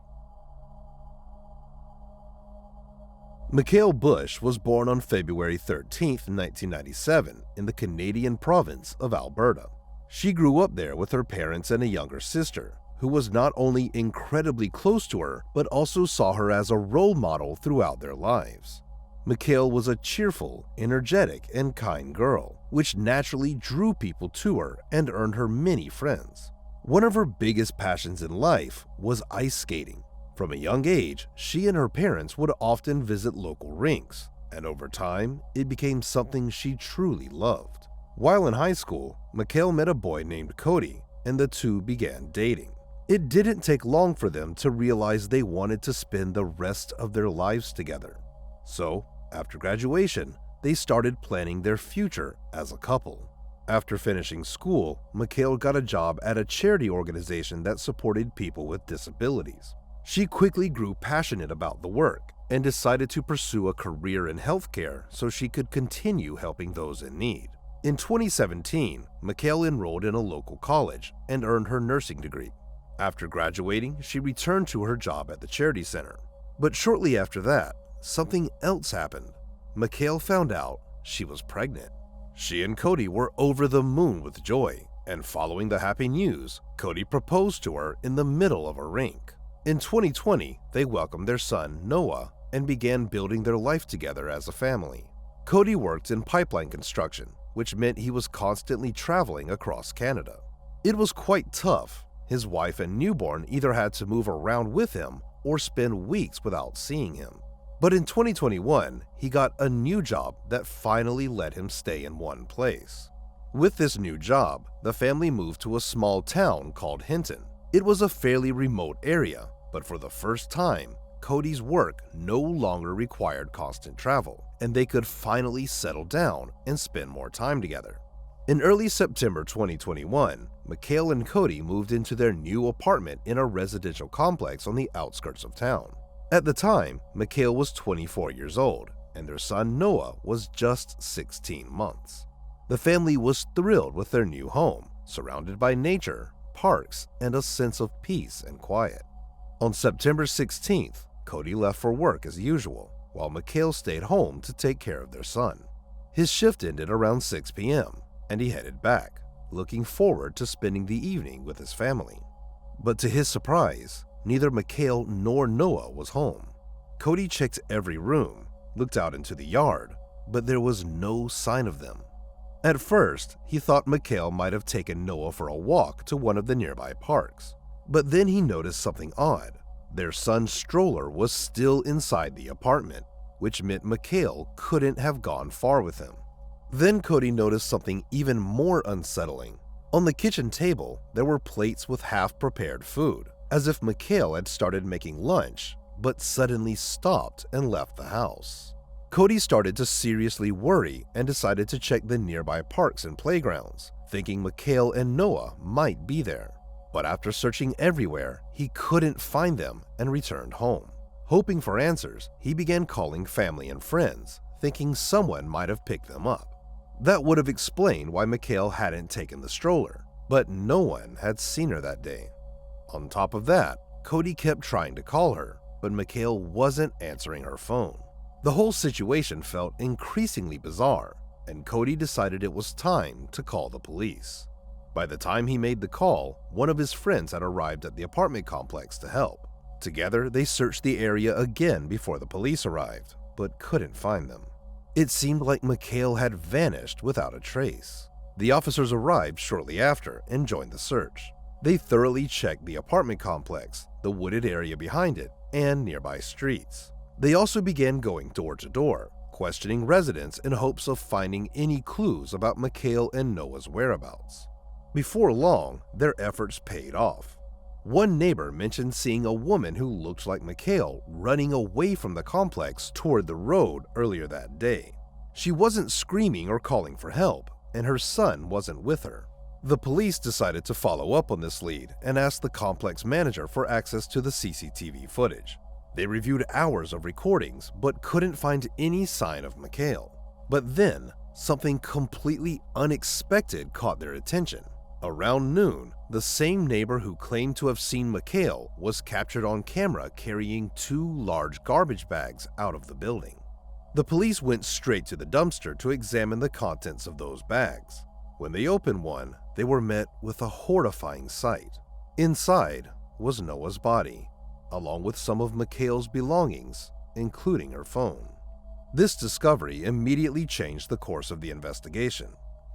Speaker 1: Mikhail Bush was born on February 13, 1997, in the Canadian province of Alberta. She grew up there with her parents and a younger sister, who was not only incredibly close to her, but also saw her as a role model throughout their lives. Mikhail was a cheerful, energetic, and kind girl, which naturally drew people to her and earned her many friends. One of her biggest passions in life was ice skating. From a young age, she and her parents would often visit local rinks, and over time, it became something she truly loved. While in high school, Mikhail met a boy named Cody, and the two began dating. It didn't take long for them to realize they wanted to spend the rest of their lives together. So, after graduation, they started planning their future as a couple. After finishing school, Mikhail got a job at a charity organization that supported people with disabilities. She quickly grew passionate about the work and decided to pursue a career in healthcare so she could continue helping those in need. In 2017, Mikhail enrolled in a local college and earned her nursing degree. After graduating, she returned to her job at the charity center. But shortly after that, something else happened. Mikhail found out she was pregnant. She and Cody were over the moon with joy, and following the happy news, Cody proposed to her in the middle of a rink. In 2020, they welcomed their son, Noah, and began building their life together as a family. Cody worked in pipeline construction, which meant he was constantly traveling across Canada. It was quite tough. His wife and newborn either had to move around with him or spend weeks without seeing him. But in 2021, he got a new job that finally let him stay in one place. With this new job, the family moved to a small town called Hinton. It was a fairly remote area, but for the first time, Cody's work no longer required constant travel, and they could finally settle down and spend more time together. In early September 2021, Mikhail and Cody moved into their new apartment in a residential complex on the outskirts of town. At the time, Mikhail was 24 years old, and their son Noah was just 16 months. The family was thrilled with their new home, surrounded by nature, parks, and a sense of peace and quiet. On September 16th, Cody left for work as usual, while Mikhail stayed home to take care of their son. His shift ended around 6 p.m., and he headed back, looking forward to spending the evening with his family. But to his surprise, neither Mikhail nor Noah was home. Cody checked every room, looked out into the yard, but there was no sign of them. At first, he thought Mikhail might have taken Noah for a walk to one of the nearby parks. But then he noticed something odd. Their son's stroller was still inside the apartment, which meant Mikhail couldn't have gone far with him. Then Cody noticed something even more unsettling. On the kitchen table, there were plates with half-prepared food, as if Mikhail had started making lunch, but suddenly stopped and left the house. Cody started to seriously worry and decided to check the nearby parks and playgrounds, thinking Mikhail and Noah might be there. But after searching everywhere, he couldn't find them and returned home. Hoping for answers, he began calling family and friends, thinking someone might have picked them up. That would have explained why Mikhail hadn't taken the stroller, but no one had seen her that day. On top of that, Cody kept trying to call her, but Mikhail wasn't answering her phone. The whole situation felt increasingly bizarre, and Cody decided it was time to call the police. By the time he made the call, one of his friends had arrived at the apartment complex to help. Together, they searched the area again before the police arrived, but couldn't find them. It seemed like Mikhail had vanished without a trace. The officers arrived shortly after and joined the search. They thoroughly checked the apartment complex, the wooded area behind it, and nearby streets. They also began going door to door, questioning residents in hopes of finding any clues about Mikhail and Noah's whereabouts. Before long, their efforts paid off. One neighbor mentioned seeing a woman who looked like Mikhail running away from the complex toward the road earlier that day. She wasn't screaming or calling for help, and her son wasn't with her. The police decided to follow up on this lead and asked the complex manager for access to the CCTV footage. They reviewed hours of recordings but couldn't find any sign of Mikhail. But then, something completely unexpected caught their attention. Around noon, the same neighbor who claimed to have seen Mikhail was captured on camera carrying 2 large garbage bags out of the building. The police went straight to the dumpster to examine the contents of those bags. When they opened one, they were met with a horrifying sight. Inside was Noah's body, along with some of Mikhail's belongings, including her phone. This discovery immediately changed the course of the investigation.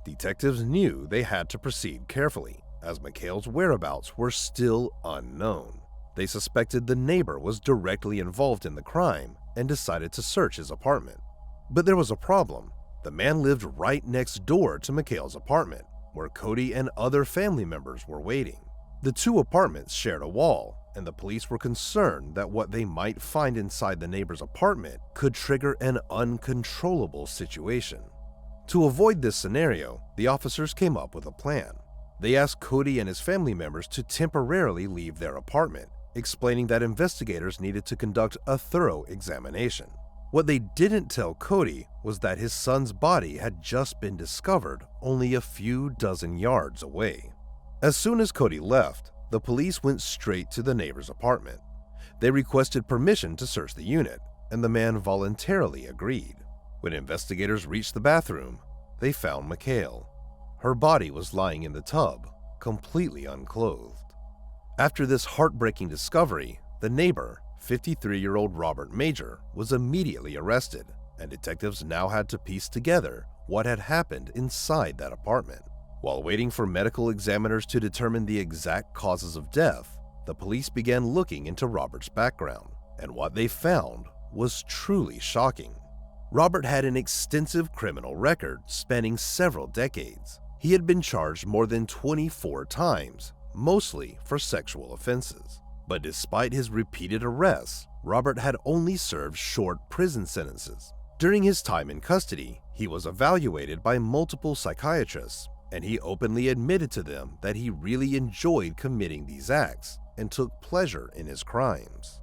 Speaker 1: Detectives knew they had to proceed carefully, as Mikhail's whereabouts were still unknown. They suspected the neighbor was directly involved in the crime and decided to search his apartment. But there was a problem. The man lived right next door to Mikhail's apartment, where Cody and other family members were waiting. The 2 apartments shared a wall, and the police were concerned that what they might find inside the neighbor's apartment could trigger an uncontrollable situation. To avoid this scenario, the officers came up with a plan. They asked Cody and his family members to temporarily leave their apartment, explaining that investigators needed to conduct a thorough examination. What they didn't tell Cody was that his son's body had just been discovered only a few dozen yards away. As soon as Cody left, the police went straight to the neighbor's apartment. They requested permission to search the unit, and the man voluntarily agreed. When investigators reached the bathroom, they found Mikhail. Her body was lying in the tub, completely unclothed. After this heartbreaking discovery, the neighbor, 53-year-old Robert Major, was immediately arrested, and detectives now had to piece together what had happened inside that apartment. While waiting for medical examiners to determine the exact causes of death, the police began looking into Robert's background, and what they found was truly shocking. Robert had an extensive criminal record spanning several decades. He had been charged more than 24 times, mostly for sexual offenses. But despite his repeated arrests, Robert had only served short prison sentences. During his time in custody, he was evaluated by multiple psychiatrists, and he openly admitted to them that he really enjoyed committing these acts and took pleasure in his crimes.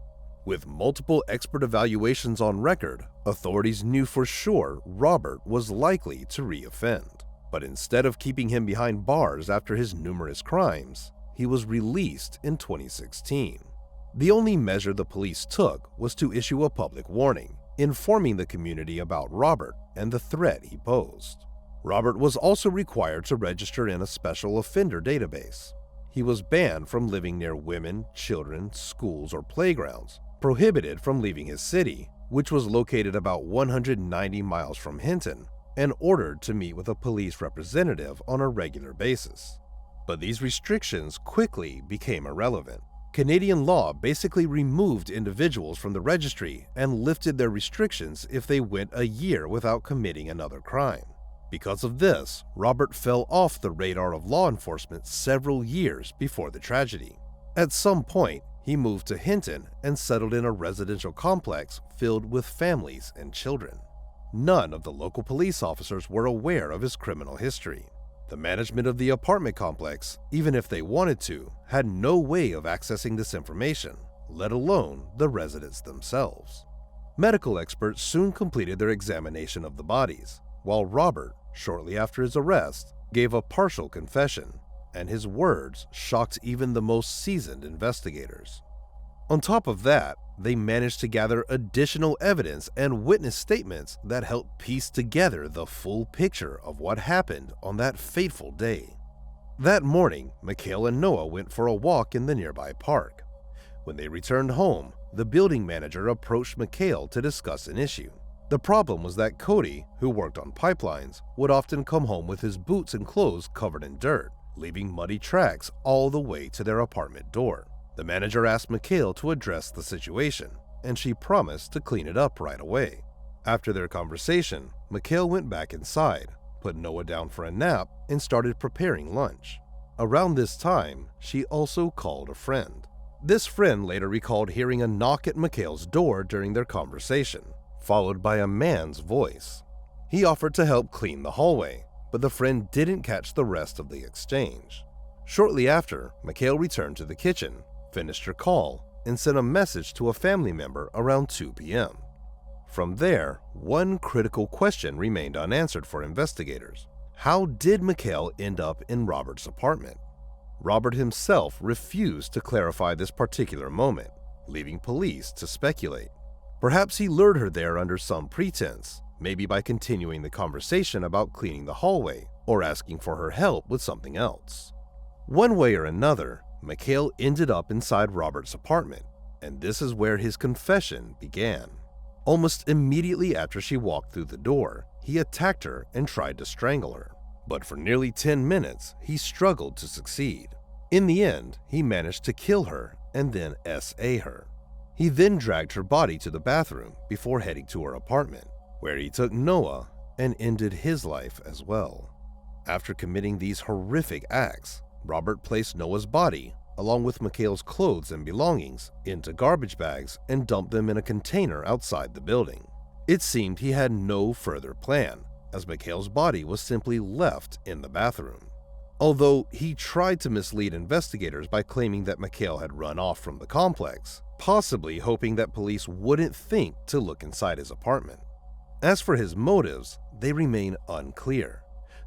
Speaker 1: With multiple expert evaluations on record, authorities knew for sure Robert was likely to reoffend. But instead of keeping him behind bars after his numerous crimes, he was released in 2016. The only measure the police took was to issue a public warning, informing the community about Robert and the threat he posed. Robert was also required to register in a special offender database. He was banned from living near women, children, schools, or playgrounds, prohibited from leaving his city, which was located about 190 miles from Hinton, and ordered to meet with a police representative on a regular basis. But these restrictions quickly became irrelevant. Canadian law basically removed individuals from the registry and lifted their restrictions if they went a year without committing another crime. Because of this, Robert fell off the radar of law enforcement several years before the tragedy. At some point, he moved to Hinton and settled in a residential complex filled with families and children. None of the local police officers were aware of his criminal history. The management of the apartment complex, even if they wanted to, had no way of accessing this information, let alone the residents themselves. Medical experts soon completed their examination of the bodies, while Robert, shortly after his arrest, gave a partial confession, and his words shocked even the most seasoned investigators. On top of that, they managed to gather additional evidence and witness statements that helped piece together the full picture of what happened on that fateful day. That morning, Mikhail and Noah went for a walk in the nearby park. When they returned home, the building manager approached Mikhail to discuss an issue. The problem was that Cody, who worked on pipelines, would often come home with his boots and clothes covered in dirt, leaving muddy tracks all the way to their apartment door. The manager asked Mikhail to address the situation, and she promised to clean it up right away. After their conversation, Mikhail went back inside, put Noah down for a nap, and started preparing lunch. Around this time, she also called a friend. This friend later recalled hearing a knock at Mikhail's door during their conversation, followed by a man's voice. He offered to help clean the hallway, but the friend didn't catch the rest of the exchange. Shortly after, Mikhail returned to the kitchen, finished her call, and sent a message to a family member around 2 p.m. From there, one critical question remained unanswered for investigators. How did Mikhail end up in Robert's apartment? Robert himself refused to clarify this particular moment, leaving police to speculate. Perhaps he lured her there under some pretense, maybe by continuing the conversation about cleaning the hallway or asking for her help with something else. One way or another, Mikhail ended up inside Robert's apartment, and this is where his confession began. Almost immediately after she walked through the door, he attacked her and tried to strangle her. But for nearly 10 minutes, he struggled to succeed. In the end, he managed to kill her and then SA her. He then dragged her body to the bathroom before heading to her apartment, where he took Noah and ended his life as well. After committing these horrific acts, Robert placed Noah's body, along with Mikhail's clothes and belongings, into garbage bags and dumped them in a container outside the building. It seemed he had no further plan, as Mikhail's body was simply left in the bathroom. Although he tried to mislead investigators by claiming that Mikhail had run off from the complex, possibly hoping that police wouldn't think to look inside his apartment. As for his motives, they remain unclear.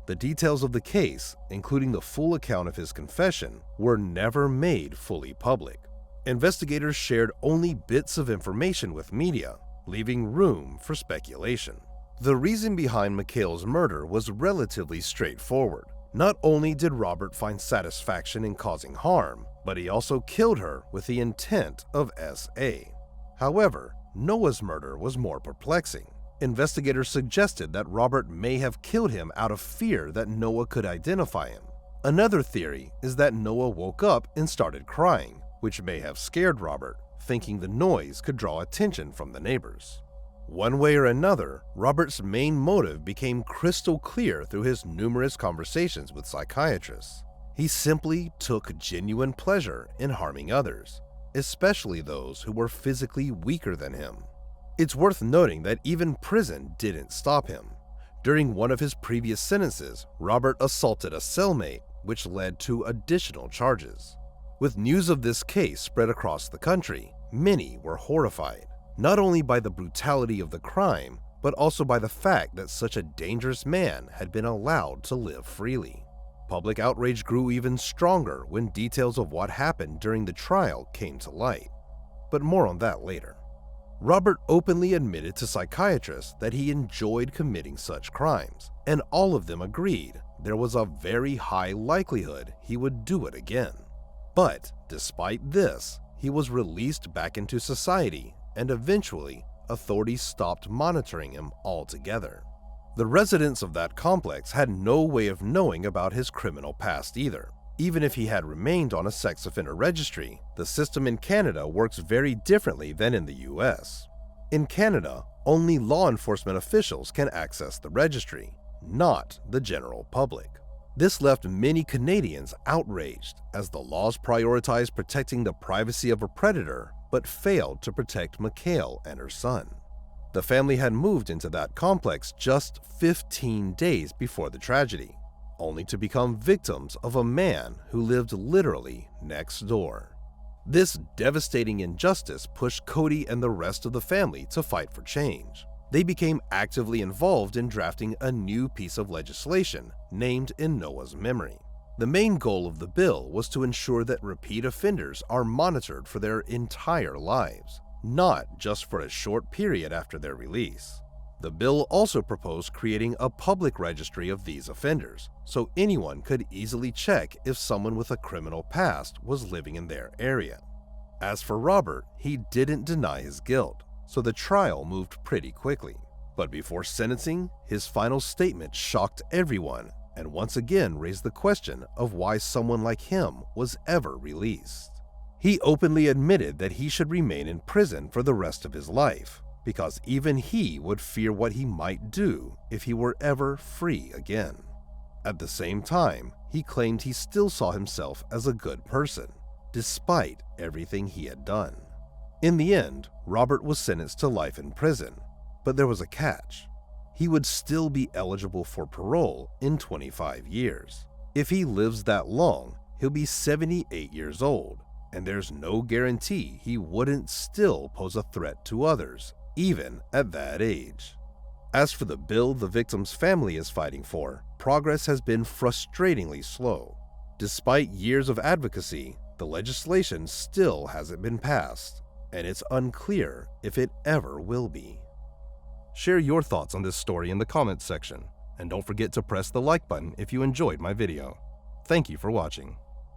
Speaker 1: The details of the case, including the full account of his confession, were never made fully public. Investigators shared only bits of information with media, leaving room for speculation. The reason behind Mikhail's murder was relatively straightforward. Not only did Robert find satisfaction in causing harm, but he also killed her with the intent of SA. However, Noah's murder was more perplexing. Investigators suggested that Robert may have killed him out of fear that Noah could identify him. Another theory is that Noah woke up and started crying, which may have scared Robert, thinking the noise could draw attention from the neighbors. One way or another, Robert's main motive became crystal clear through his numerous conversations with psychiatrists. He simply took genuine pleasure in harming others, especially those who were physically weaker than him. It's worth noting that even prison didn't stop him. During one of his previous sentences, Robert assaulted a cellmate, which led to additional charges. With news of this case spread across the country, Many were horrified, not only by the brutality of the crime, but also by the fact that such a dangerous man had been allowed to live freely. Public outrage grew even stronger when details of what happened during the trial came to light. But more on that later. Robert openly admitted to psychiatrists that he enjoyed committing such crimes, and all of them agreed there was a very high likelihood he would do it again. But despite this, he was released back into society, and eventually, authorities stopped monitoring him altogether. The residents of that complex had no way of knowing about his criminal past either. Even if he had remained on a sex offender registry, the system in Canada works very differently than in the US. In Canada, only law enforcement officials can access the registry, not the general public. This left many Canadians outraged, as the laws prioritized protecting the privacy of a predator but failed to protect Mikhail and her son. The family had moved into that complex just 15 days before the tragedy, only to become victims of a man who lived literally next door. This devastating injustice pushed Cody and the rest of the family to fight for change. They became actively involved in drafting a new piece of legislation named in Noah's memory. The main goal of the bill was to ensure that repeat offenders are monitored for their entire lives, not just for a short period after their release. The bill also proposed creating a public registry of these offenders, so anyone could easily check if someone with a criminal past was living in their area. As for Robert, he didn't deny his guilt, so the trial moved pretty quickly. But before sentencing, his final statement shocked everyone and once again raised the question of why someone like him was ever released. He openly admitted that he should remain in prison for the rest of his life, because even he would fear what he might do if he were ever free again. At the same time, he claimed he still saw himself as a good person, despite everything he had done. In the end, Robert was sentenced to life in prison, but there was a catch. He would still be eligible for parole in 25 years. If he lives that long, he'll be 78 years old, and there's no guarantee he wouldn't still pose a threat to others, even at that age. As for the bill the victim's family is fighting for, progress has been frustratingly slow. Despite years of advocacy, the legislation still hasn't been passed, and it's unclear if it ever will be. Share your thoughts on this story in the comments section, and don't forget to press the like button if you enjoyed my video. Thank you for watching.